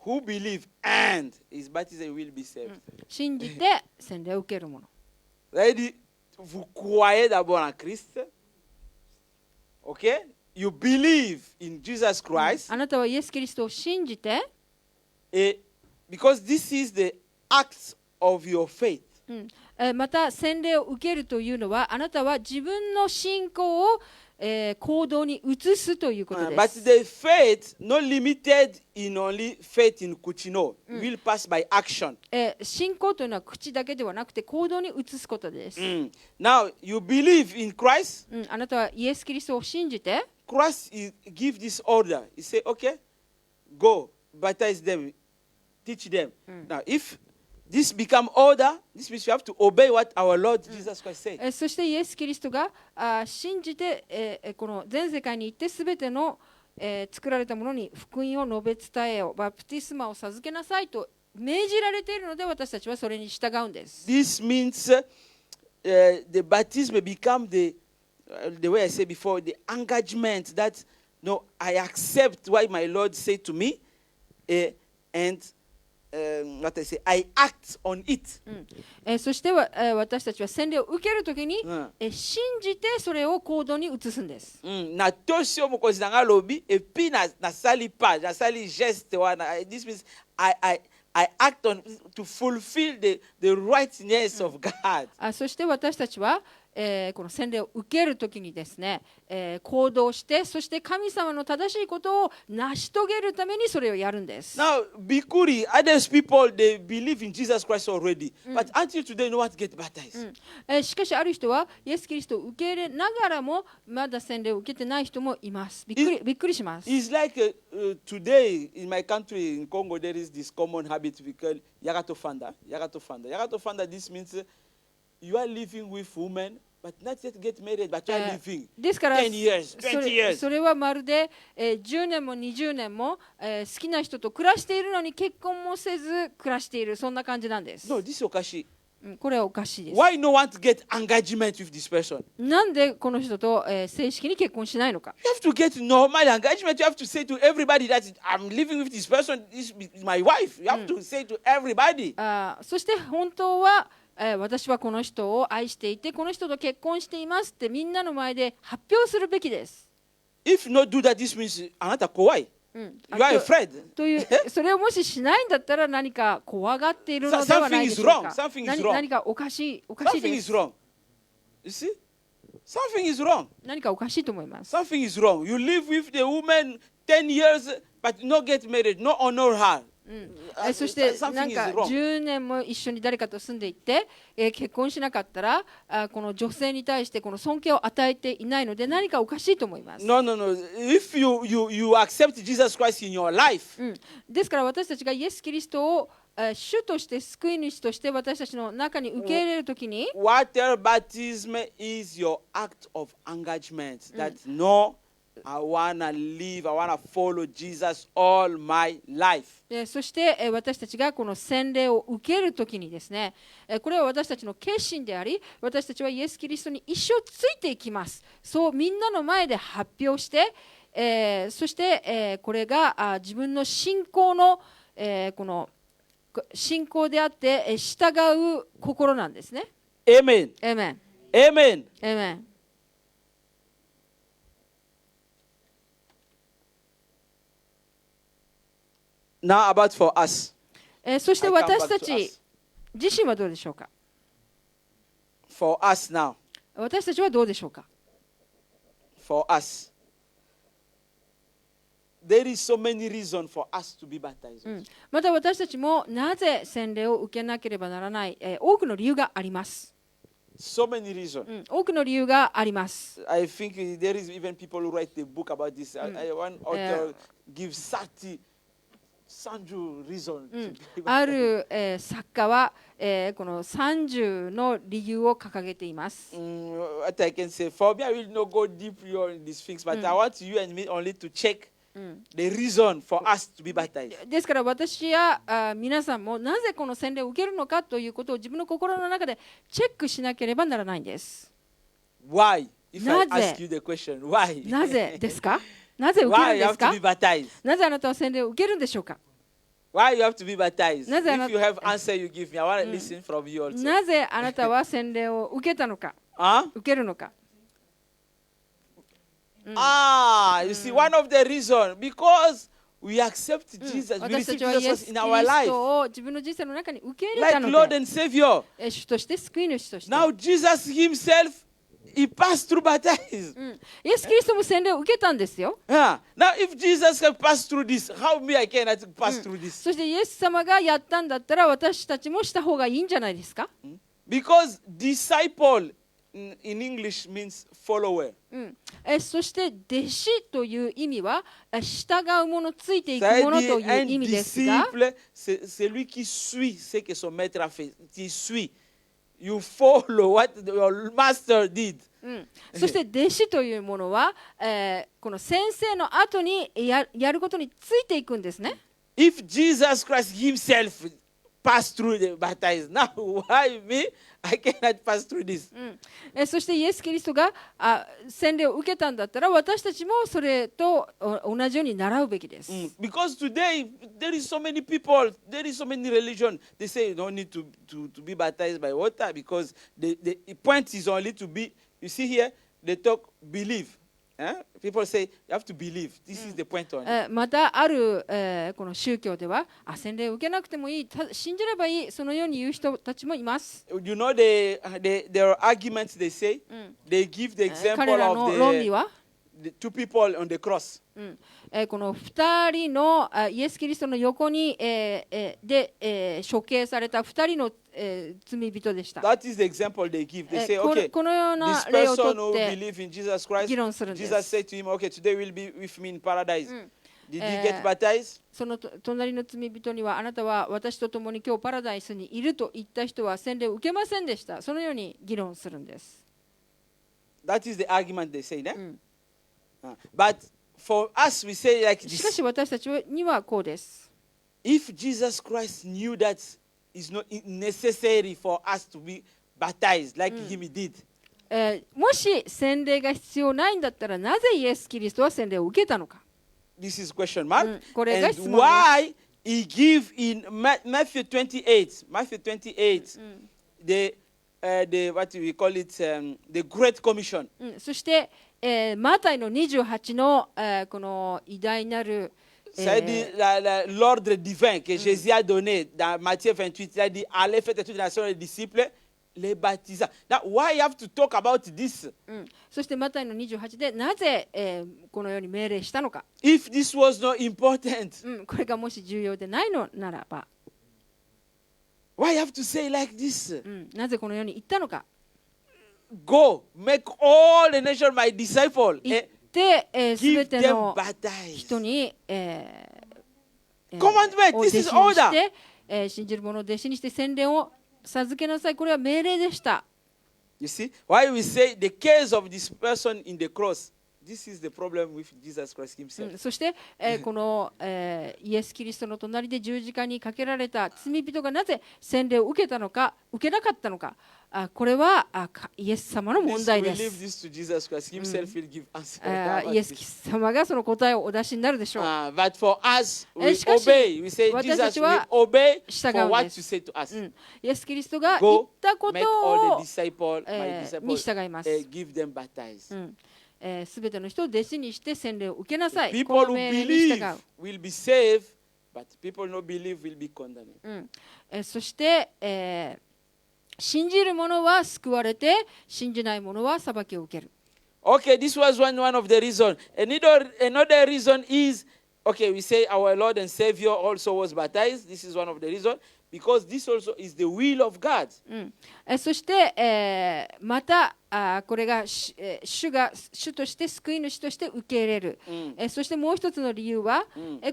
Who believe and is baptized will be saved. 信じて洗礼を受ける者。 Ça veut dire vous croyez d'abord en Christ. OK? You believe in Jesus Christ. あなたはイエス・キリストを信じて、 Et because this is the act of your faith. また洗礼を受けるというのはあなたは自分の信仰を、行動に移すということで But す。 the faith, not limited in only faith in Kuchino, will pass by action. 信仰というのは口だけではなくて行動に移すことです。Now, you believe in Christ. あなたはイエス・キリストを信じて、 Christ give this order. He say, okay, go, baptize them, teach them. Now, if this become order, this means you have to obey what our Lord Jesus Christ said. そしてイエス・キリストが信じて、この全世界に行ってすべての、作られたものに福音を述べ伝えよう、バプティスマを授けなさいと命じられているので私たちはそれに従うんです。 This means the baptism become the way I said before, the engagement that no, I accept what my Lord said to me, and what I say, I act on it. そして私たちは洗礼を受けるときに、信じてそれを行動に移すんです。 Na tosi omokonzi nanga lobi et puis na sali pas, na sali geste wana. This means I act on to fulfill the righteousness of God. そして私たちは、この洗礼を受けるときにですね、行動してそして神様の正しいことを成し遂げるためにそれをやるんです。 Now, Bikuri, others people they believe in Jesus Christ already, but until today no one get baptized. しかしある人はイエス・キリストを受け入れながらもまだ洗礼を受けてない人もいます。びっくりします。 It's like today in my country in Congo there is this common habit we call Yagatofanda. Yagatofanda, this means you are living with women but not yet get married, but you are living ですから 10 years, 20 years. それはまるで、10年も20年も、好きな人と暮らしているのに結婚もせず暮らしている、そんな感じなんです。 No, this is okashi. これはおかしいです。 Why no one to get engagement with this person? なんでこの人と、正式に結婚しないのか。 You have to get normal engagement. You have to say to everybody that I'm living with this person. This is my wife. You have to say to everybody. そして本当は、私はこの人を愛していてこの人と結婚していますってみんなの前で発表するべきです。 If not do that, this means あなた怖い。You are afraid. というそれをもししないんだったら何か怖がっているのではないでしょうか。 Something is wrong. 何かおかしいで Something is す。 wrong. You see? Something is wrong. 何かおかしいと思います。 Something is wrong. You live with the woman 10 years, but not get married, not honor her. そしてな Something ん is か wrong. 10年も一緒に誰かと住んでいて、結婚しなかったらこの女性に対してこの尊敬を与えていないので何かおかしいと思います。 No. If you accept Jesus Christ in your life, ですから私たちがイエス・キリストを主として救い主として私たちの中に受け入れるときに、 water baptism is your act of engagement. That no, I want to live, I want to follow Jesus all my life. そして私たちがこの洗礼を受けるときにですね、これは私たちの決心であり、私たちはイエス・キリストに一生ついていきます。そうみんなの前で発表して、そして、これが自分の信仰の、この信仰であって従う心なんですね。Amen. Amen. Amen. Amen. Now about for us. そして I come 私 back た to ち us. 自身はどうでしょうか。 For us now. 私たちはどうでしょうか。 For us. There is so many reasons for us to be baptized. また私たちもなぜ洗礼を受けなければならない、多くの理由があります。 So many reasons. 多くの理由があります。 I think there is even people who write a book about this. One author gives 30 reasons. to be あ baptized. る、作家は、この30の理由を掲げています。 What I can say, for me, I will not go deeply on these things, but I want you and me only to check the reason for us to be baptized. ですから私や皆さんもなぜこの洗礼を受けるのかということを自分の心の中でチェックしなければならないんです。 Why? If I なぜ ask you the question, why? なぜですか？なぜ受ける Why ん you で have すか to be baptized? なぜあなたは洗礼を受けるんでしょうか？ Why you have to be baptized? なぜあな- If you have answer, you give me. I want to listen from you also. なぜあなたは洗礼を受けたのか、 Huh? 受けるのか。 You see, one of the reasons, because we accept Jesus, we 私た receive ちはイエ Jesus ス・キ in リ our ス life, トを自分の人生の中に受け入れた like の Lord で、 and Savior. 主として救い主として、 Now, Jesus himself, he passed through baptism. イエス・キリストも洗礼を受けたんですよ。 Now, if Jesus can pass through this, how me I cannot pass through this? そしてイエス様がやったんだったら私たちもした方がいいんじゃないですか？ Because disciple in English means follower. そして弟子という意味は従うもの、ついていく Ça もの veut と dire いう un 意味ですが、 disciple, c'est celui qui suit ce que son maître a fait. Tu suis. You follow what your master did. そして弟子というものは、この先生の後にやることについていくんですね。 If Jesus Christ himself passed through the baptism, now why me? I cannot pass through this. そしてイエス・キリストが洗礼を受けたんだったら私たちもそれと同じように習うべきです。 Because today there is so many people, there is so many religions. They say you don't need to be baptized by water because the point is only to be. You see here, they talk believe. People say you have to believe. This is the point on it. またある、この宗教では洗礼を受けなくてもいい、信じればいい、そのように言う人たちもいます。 You know their arguments they say? They give the 彼 example らの of 論理は、 the two people on the cross. この2人のイエス・キリストの横に、処刑された2人の、罪人でした。 That is the example they give. They say, こ okay, このような this 例を person と who って believes in Jesus Christ, 議論するんです。 Jesus said to him, okay, today will be with me in paradise. Did he get baptized? その隣の罪人にはあなたは私と共に今日パラダイスにいると言った人は洗礼を受けませんでした。そのように議論するんです。 That is the argument they say. But for us, we say like しか this. し私たちにはこうです。 If Jesus Christ knew that it's not necessary for us to be baptized like him did, もし洗礼が必要ないんだったらなぜイエス・キリストは洗礼を受けたのか。 this is question mark. これが And 質問です。 why he give in Matthew 28, the what we call it, the Great Commission. そして、マタイの28の、この偉大なる、Ça dit l'ordre divin que Jésus a donné dans Matthieu 28. Il a dit allez faites toutes les nations les disciples, les baptisants. Now, why you have to talk about this? そしてマタイの28でなぜ、このように命令したのか。 If this was not important, これがもし重要でないのならば、 why you have to say like this? なぜこのように言ったのか。 Go, make all the nations my disciple. 言ってすべ Give て them の baptize. 人に、Commandment, を this 弟子に is し order. て、信じる者を弟子にして洗礼を授けなさい。これは命令でした。 You see, why we say the case of this person in the cross, this is the problem with Jesus Christ himself. そして、この、イエス・キリストの隣で十字架にかけられた罪人がなぜ洗礼を受けたのか受けなかったのか、これはイエス様の問 This, 題 we で leave す。 this to Jesus Christ himself will give answer. イエス様がその答えをお出しになるでしょう。 But for us, we しかし、 obey. We say, 私た Jesus, ち we は obey 従 for うん what です you say to us. イエス・キリストが言っ Go たこ make all と the disciples, my に disciples, 従います。 give them baptize. すべての人を弟子にして洗礼を受けなさい。こ People の who 命令に believe 従う。 will be saved, but people who don't believe will be condemned. そして、信じる者は救われて、信じない者は裁きを受ける。 Okay, this was one of the reasons. Another reason is, okay, we say our Lord and Savior also was baptized. This is one of the reasons. Because this also is the will of God. そして、またこれが主として救い主として受け入れる。そしてもう一つの理由は、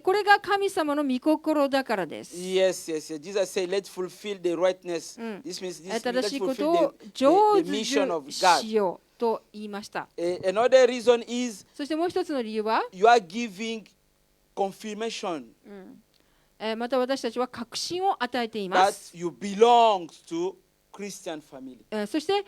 これが神様の御心だからです。 Yes. Jesus said, let's fulfill the rightness. This means this, 正 let's しいことを fulfill 成 the mission of 就 God. しようと言いました。 Another reason is そしてもう一つの理由は、 you are giving confirmation また私たちは確信を与えていま that す。 you belong to Christian family. そして、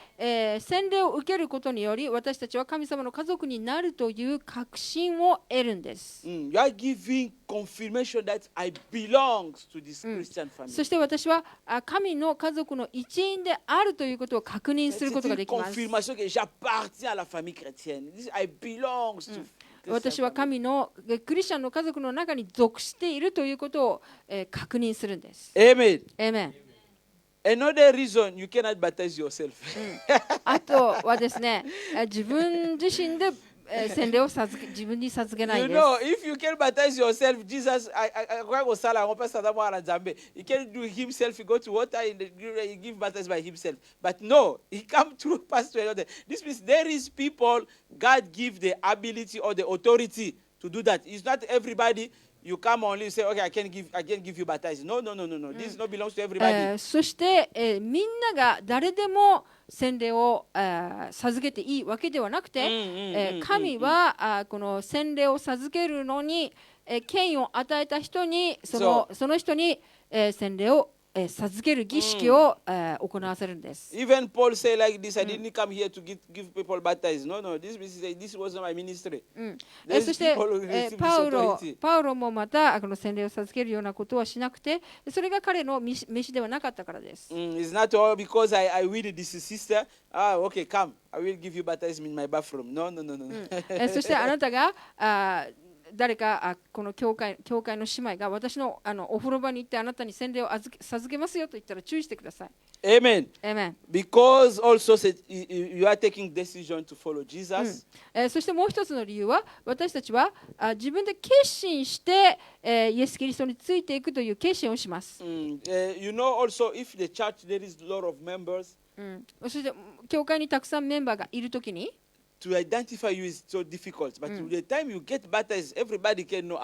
洗礼を受けることにより私たちは神様の家族になるという確信を得るんです。 You are giving confirmation that I belong to this Christian そ family. して私は神の家族の一員であるということを確認することが C'est で une きます。 confirmation que j'appartiens à la famille chrétienne. I belong to 私は Christian family. 神のクリスチャンの家族の中に属しているということを、確認するんです。 Amen. エーメン。 Another reason you cannot baptize yourself. あとはですね、自分自身で洗礼を自分に授けない You です。 know, if you can baptize yourself, Jesus, he can do himself, he go to water, he give baptize by himself. But no, he come through pastor. This means there is people, God give the ability or the authority to do that. It's not everybody. You come only say, okay, I can give you baptize. No. This no belongs to everybody. そして、みんなが誰でも洗礼を、授けていいわけではなくて、神はこの洗礼を授けるのに、権威を与えた人にその人に、洗礼を、授ける儀式を、行わせるんです。 Even Paul say like this, I didn't come here to give people baptize. No. This wasn't my ministry. そして、パウロもまたこの洗礼を授けるようなことはしなくて、それが彼の飯ではなかったからです。It's not all because I will this sister. Okay, come. I will give you baptism in my bathroom. No. そしてあなたが誰かこの教会の姉妹が私のお風呂場に行ってあなたに洗礼を授けますよと言ったら注意してください。Amen. Amen. Because also you are taking decision to follow Jesus. そしてもう一つの理由は私たちは自分で決心してイエス・キリストについていくという決心をします。You know also if the church there is a lot of members. そして教会にたくさんメンバーがいるときにTo identify you is so difficult. But the time you get baptized, everybody can know,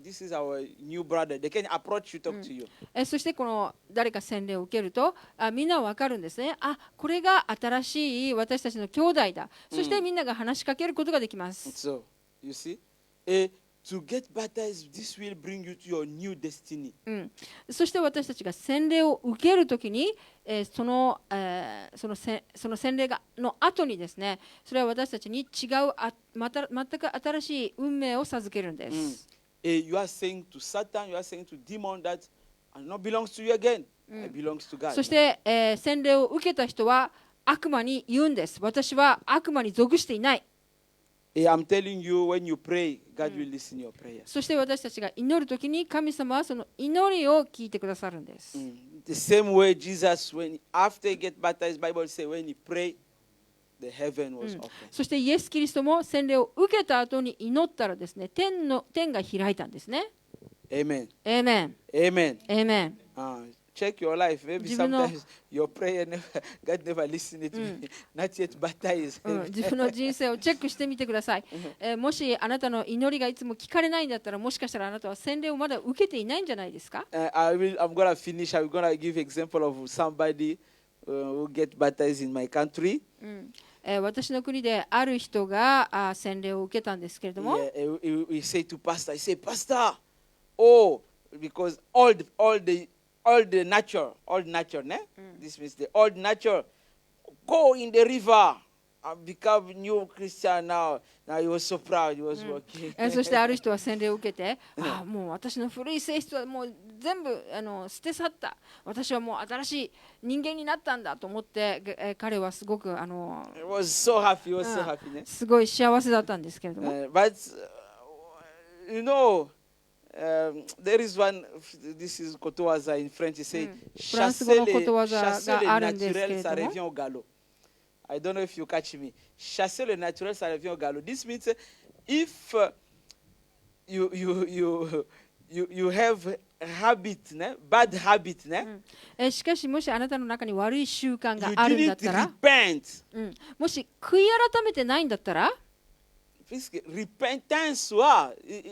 this is our new brother. They can approach you, talk to you. そしてこの誰か洗礼を受けるとみんなわかるんですね。これが新しい私たちの兄弟だ。そしてみんなが話しかけることができます。So, you see, to get baptized, this will bring you to your new destiny. そして私たちが洗礼を受けるときに、その洗礼の後にですね、それは私たちに違う全く新しい運命を授けるんです。You are saying to Satan, you are saying to demon that I not belongs to you again. I belongs to God. そして、洗礼を受けた人は悪魔に言うんです。私は悪魔に属していない。I'm telling you, when you pray, God will listen to your prayer. そして私たちが祈るときに神様はその祈りを聞いてくださるんです。The same way Jesus, after he get baptized, Bible say when he prayed, the heaven was open. そしてイエス・キリストも洗礼を受けた後に祈ったらですね、天が開いたんですね。Amen. Amen. Amen. Amen. Check your life. Maybe sometimes your prayer God never listened to me. Not yet baptized. 自分の人生をチェックしてみてください。もしあなたの祈りがいつも聞かれないんだったら、もしかしたらあなたは洗礼をまだ受けていないんじゃないですか。I'm gonna finish. I'm gonna give example of somebody who get baptized in my country. 私の国である人が洗礼を受けたんですけれども、 Yeah, we say to pastor, he say, Pastor, oh, because all the nature, ne? This means the old nature, go in the river and become new Christian now. Now he was so proud, he was walking. そしてある人は洗礼を受けて、もう私の古い性質はもう全部捨て去った、私はもう新しい人間になったんだと思って、彼はすごくHe was so happy, he was so happy, ne? すごい幸せだったんですけれども、 But you know, there is one. This is kotowaza in French. He say, フランス語のことわざ chasser le があるんですけ naturel, れ ça ども、 revient au galop. I don't know if you catch me. Chasser le naturel, ça revient au galop. This means if you have habit, ne? Bad habit, ne? しかしもしあなたの中に悪い習慣 You があるんだっ didn't たら、 repent. もし悔い改めてないんだったら、 Puisque repentance,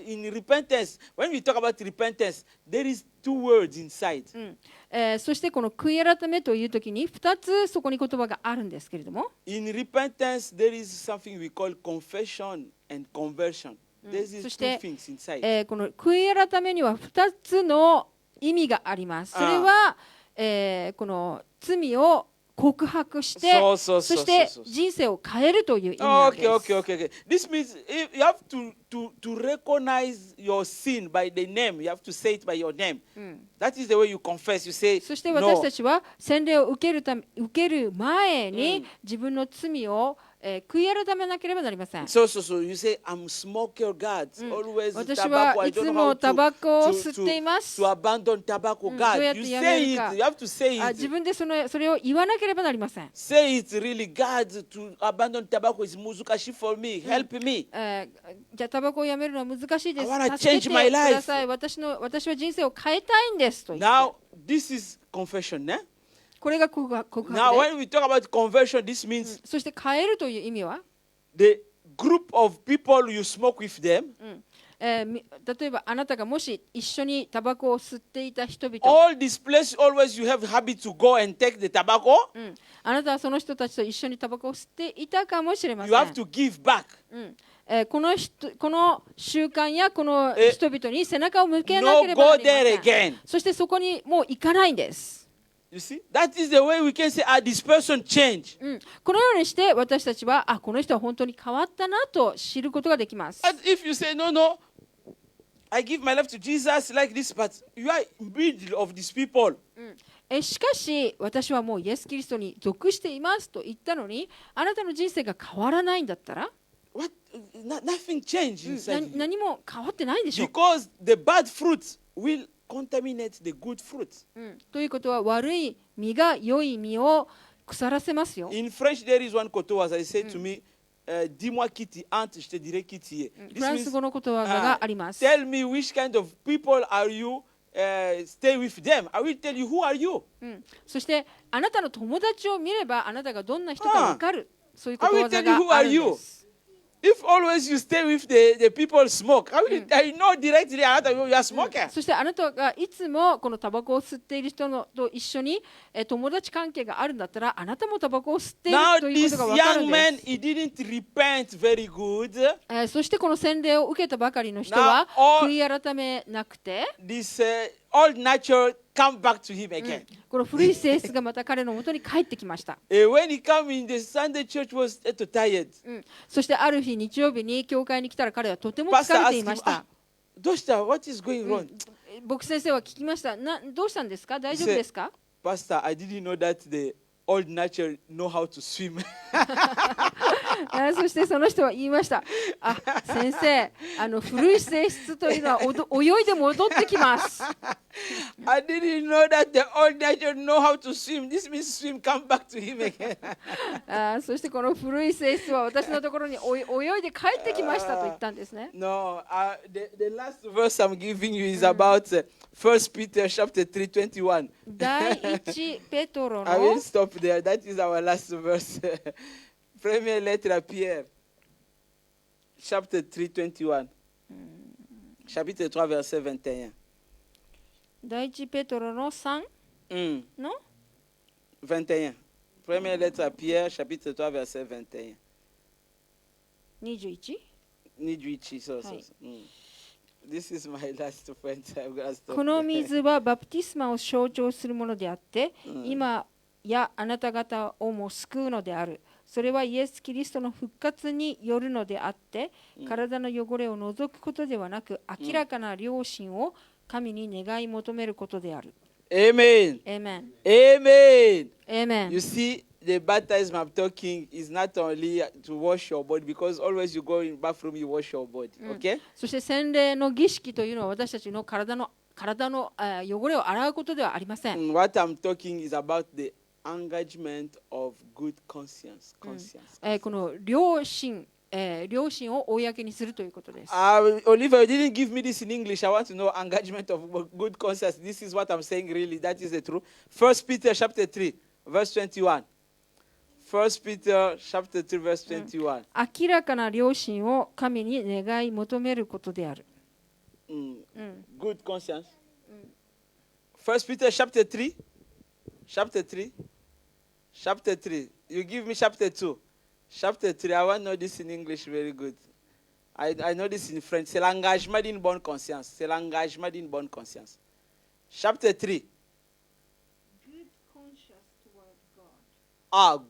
in repentance, when we talk about repentance, there is two words inside. そしてこの悔い改めというときに2つそこに言葉があるんですけれども、 In repentance, there is something we call confession and conversion. There is そし two て things inside. この悔い改めには2つの意味があります。それは、この罪を告白して、そうそして人生を変えるという意味なんです。 Okay. This means you have to recognize your sin by the name. You have to say it by your name. That is the way you confess. You say, そして私 no. たちは洗礼を受ける前に自分の罪を、悔い改めなければなりません。 So you say, I'm smoker, God. Always 私 tobacco. は I い don't つ know も how タバコを to, 吸っています。 to abandon tobacco, どう God. やって You やめ say るか。 it. You have to say 自 it. 分でそれを言わなければなりません。 Say it really, God, to abandon tobacco is muzukashi for me. Help me. じゃあタバコをやめるのは難しいです。 I wanna 助けて change my く life. ださい。私は人生を変えたいんですと言って。 Now, this is confession, ne? これが告白 Now, で。 when we talk about conversion, this means そして変えるという意味は、 the group of people you smoke with them, 例えばあなたがもし一緒にタバコを吸っていた人々、 all this place always you have habit to go and take the tobacco, あなたはその人たちと一緒にタバコを吸っていたかもしれませ you ん。 have to give back. この習慣やこの人々に背中を向けな No ければ go なりま there せん。 again. そしてそこにもう行かないんです。 You see? That is the way we can say, this person changed. このようにして私たちはこの人は本当に変わったなと知ることができます。 But if you say, no, I give my life to Jesus like this, but you are in the middle of these people. しかし私はもうイエス・キリストに属していますと言ったのに、あなたの人生が変わらないんだったら、 What? Nothing changed inside you. 何も変わってないんでしょう。 Because the bad fruits will contaminate the good fruits. ということは悪い実が良い実を腐らせますよ。 In French, there is one koto, as I said to me, dis-moi qui tu es, je te dirai qui tu es. フランス語のことわざがあります。 Tell me which kind of people are you, stay with them. I will tell you who are you. そしてあなたの友達を見ればあなたがどんな人か分かる。そういうことわざ I will tell you who があ are るん you. です。 If always you stay with the people smoke, I know directly you are a smoker. そしてあなたがいつもこのタバコを吸っている人と一緒に友達関係があるんだったら、あなたもタバコを吸っている Now というこ this とが分かる young ん man, です。 he didn't repent very good. そしてこの洗礼を受けたばかりの人 Now は all- 悔い改めなくて、 This old nature come back to him again. この古い性質がまた彼のもとに帰ってきました。 When he came in the Sunday church, was tired. そしてある日日曜日に教会に来たら彼はとても Pastor 疲れ asked ていま him, した。 Dosta, what is going wrong? 牧師先生は聞きました。どうしたんですか？大丈夫ですか？ Pastor, I didn't know that the old nature know how to swim. そしてその人は言いました。先生、古い性質というのは泳いで戻ってきます。I didn't know that the old nature know how to swim. This means swim come back to him again. そしてこの古い性質は私のところに泳いで帰ってきましたと言ったんですね。No, the last verse I'm giving you is about 1 Peter chapter 3:21. 第一ペトロ I will の stop there. That is our last verse. Première lettre à Pierre, chapitre 3:21. Chapitre 3, verset 21. 第一ペトロの3 Mm, の 21. Première lettre à Pierre, chapitre 3, verset 21. 21 Nijuichi, so, so, Hi. so. This is my last point. I'm gonna stop この there. 水はバプテスマを象徴するものであって、今やあなた方をも救うのである。それはイエス・キリストの復活によるのであって、体の汚れを除くことではなく、明らかな良心を神に願い求めることである。Amen. Amen. Amen. Amen. You see, the baptism I'm talking is not only to wash your body, because always you go in bathroom, you wash your body. Okay? そして洗礼の儀式というのは私たちの体の汚れを洗うことではありません。What I'm talking is about the engagement of good conscience. この良心を公にするということです。Oliver, you didn't give me this in English. I want to know engagement of good conscience. This is what I'm saying, really. That is the truth. 1 Peter chapter 3, verse 21. 1 Peter chapter 3, verse 21. 明らかな良心を神に願い求めることである。Good conscience. 1 Peter chapter 3. Chapter 3. Chapter 3. You give me chapter 2. Chapter 3. I want to know this in English very good. I know this in French. C'est l'engagement d'une bonne conscience. C'est l'engagement d'une bonne conscience. Chapter 3.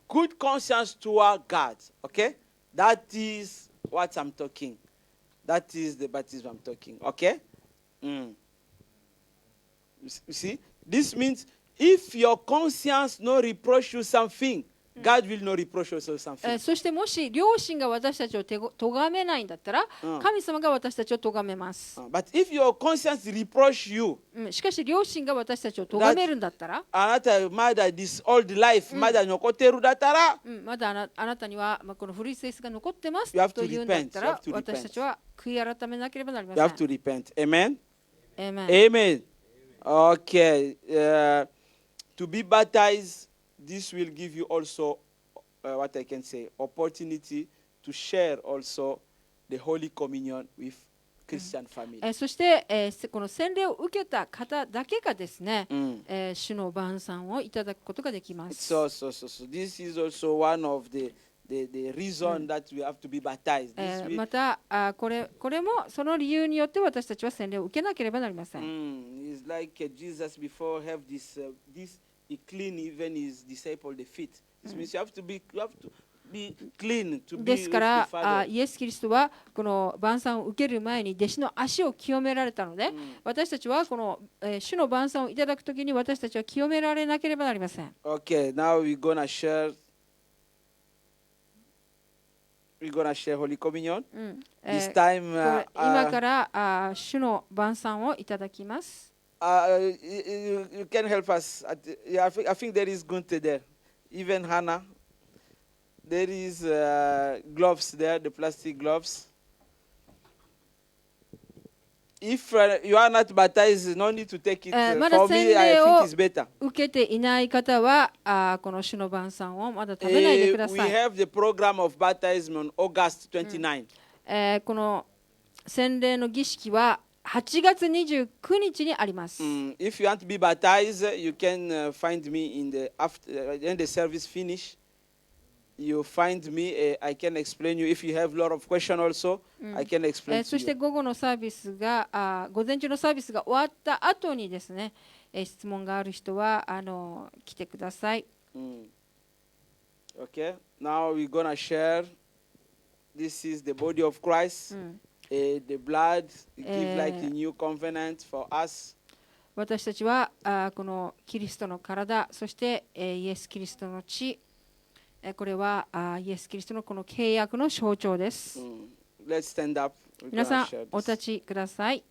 Good conscience toward God. Okay? That is what I'm talking. That is the baptism I'm talking. Okay? You see? This means if your conscience no reproach you something, God will not reproach you something. そしてもし良心が私たちを咎めないんだったら、神様が私たちを咎めます。But if your conscience reproach you, しかし良心が私たちを咎めるんだったら、あなたまだ this old life まだ残ってるだったら、まだあなたにはこの古い性質が残ってます You have to というんだったら repent. You have to repent. 私たちは悔い改めなければなりま you せ have ん。 to repent. Amen? Amen. Amen. Okay. To be baptized, this will give you also, what I can say, opportunity to share also the Holy Communion with Christian family. そして、この洗礼を受けた方だけがですね、主の晩餐をいただくことができます。So this is also one of the reason that we have to be baptized. またこれもその理由によって私たちは洗礼を受けなければなりません。It's like Jesus before have this he clean even his disciple the feet. This means you have to be clean to be ですか with the ら Father. イエス・キリストはこの晩餐を受ける前に弟子の足を清められたので、私たちはこの、主の晩餐をいただくときに私たちは清められなければなりません。Okay, now we're gonna share Holy Communion. This time, 今から主の晩餐をいただきます。you can help us. I think there is Gunther there, even Hannah. There is gloves there, the plastic gloves. If you are not baptized, no need to take it. For me, I think it's better. 受けていない方はこの主の晩餐をまだ食べないでくだ We さい。 have the program of baptism on August 29. この洗礼の儀式は8月29日にあります。If you want to be baptized, you can find me in the service finish. You find me. I can explain you. If you have a lot of questions also, I can explain そ to して you. 午後のサービスが午前中のサービスが終わった後にですね、質問がある人は来てください。Okay. Now we're gonna share. This is the body of Christ. The blood give like a new covenant for us. 私たちはこのキリストの体、そしてイエス・キリストの血、これはイエス・キリストのこの契約の象徴です。Let's stand up. We're 皆さ gonna ん share お this. 立ちください。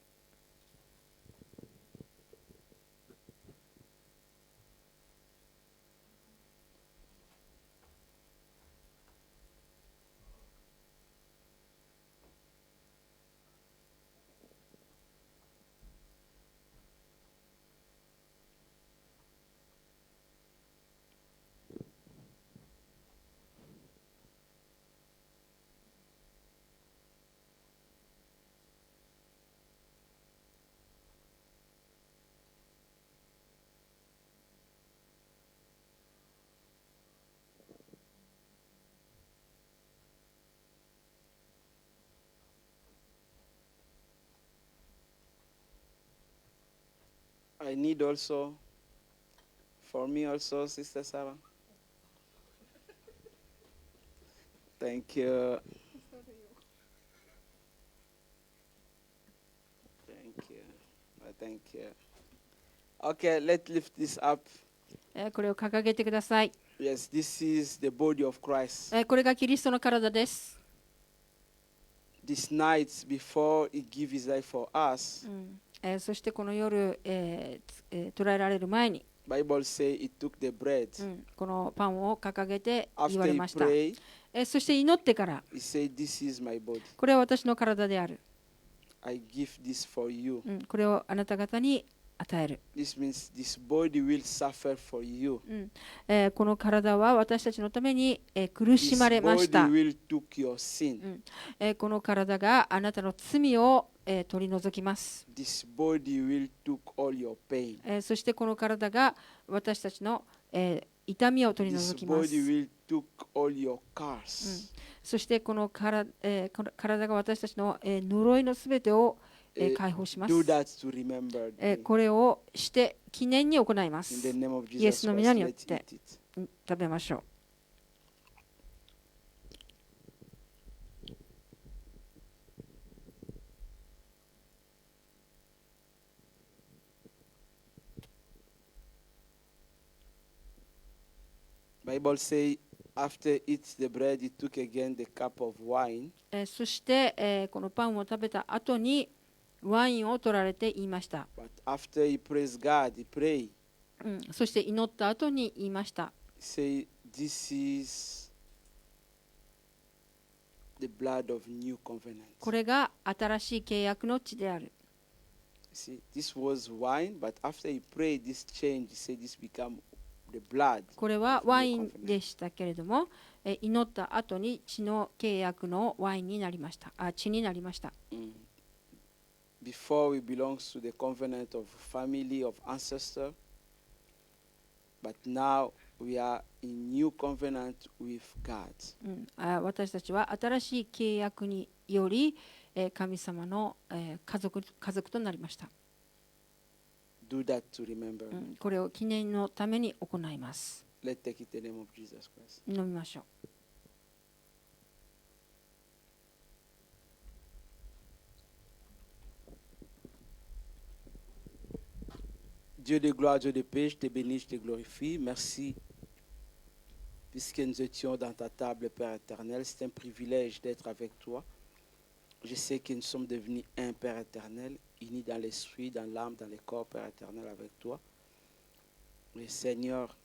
I need also, for me also, Sister Sarah. Thank you. Thank you. Thank you. Okay, let's lift this up. これを掲げてください。 Yes, this is the body of Christ. これがキリストの体です。 This night before he gave his life for us, そしてこの夜、捉えられる前に、 Bible say he took the bread. このパンを掲げて言わ After れ he ました。 prayed, そして祈ってから、 he said, "This is my body. これは私の体である。 I give this for you." これをあなた方に与える。 This means this body will suffer for you. この体は私たちのために、苦し This まれまし body た。 will took your sin. この体があなたの罪を、取り除きます。 This body will took all your pain. そしてこの体が私たちの、痛みを取り除 This きます。 body will took all your curse. そしてこの体が私たちの、呪いのすべてを、解放します。 Do that to remember. me. これをして記念に行いま In the す。 name of イエ Jesus スの皆 Christ, によっ let's て eat it. 食べましょう。Bible say after eat the bread, he took again the cup of wine. そして、このパンを食べた後にワインを取られて言いました。 But after he praised God, he prayed. そして祈った後に言いました。 He say, "This is the blood of new covenant." これが新しい契約の地である。 See, this was wine, but after he prayed, this changed. He said, "This become the blood." これはワインでしたけれども、祈った後に血の契約のワインになりました。血になりました。 Before we belongs to the covenant of family of ancestor, but now we are in new covenant with God. 私たちは新しい契約により、神様の、家族となりました。 Do that to remember. これを記念のために行います。 Let's take it in the name of Jesus Christ. 飲みましょう。Dieu de gloire, Dieu de paix, je te bénis, je te glorifie. Merci. Puisque nous étions dans ta table, Père éternel, c'est un privilège d'être avec toi. Je sais que nous sommes devenus un, Père éternel, unis dans l'esprit, dans l'âme, dans le corps, Père éternel, avec toi. Mais Seigneur,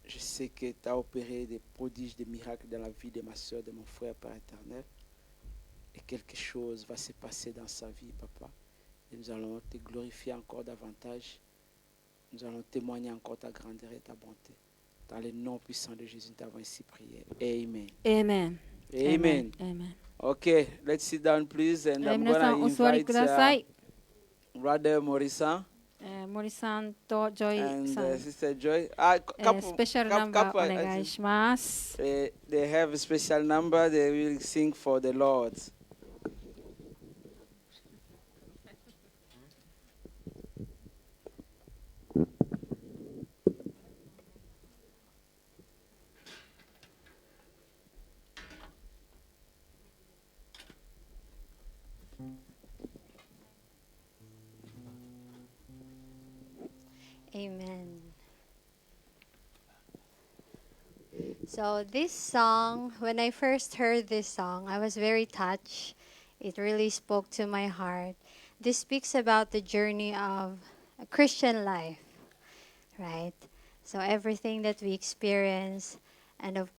je sais que tu as opéré des prodiges, des miracles dans la vie de ma soeur, de mon frère, Père éternel. Et quelque chose va se passer dans sa vie, Papa. Et nous allons te glorifier encore davantage. Nous allons témoigner encore ta grandeur et ta bonté. Dans le nom puissant de Jésus, nous avons ainsi prié. Amen. Amen. Amen. Amen. Okay, let's sit down, please. And I'm 皆さん going お to 座り invite ください。 Brother Morisa 森さんとジョイ and さん、 Sister Joy. スペシャルナンバーお願いします。 They have a special number. They will sing for the Lord. Amen. So this song, when I first heard this song, I was very touched. It really spoke to my heart. This speaks about the journey of a Christian life, right? So everything that we experience, and of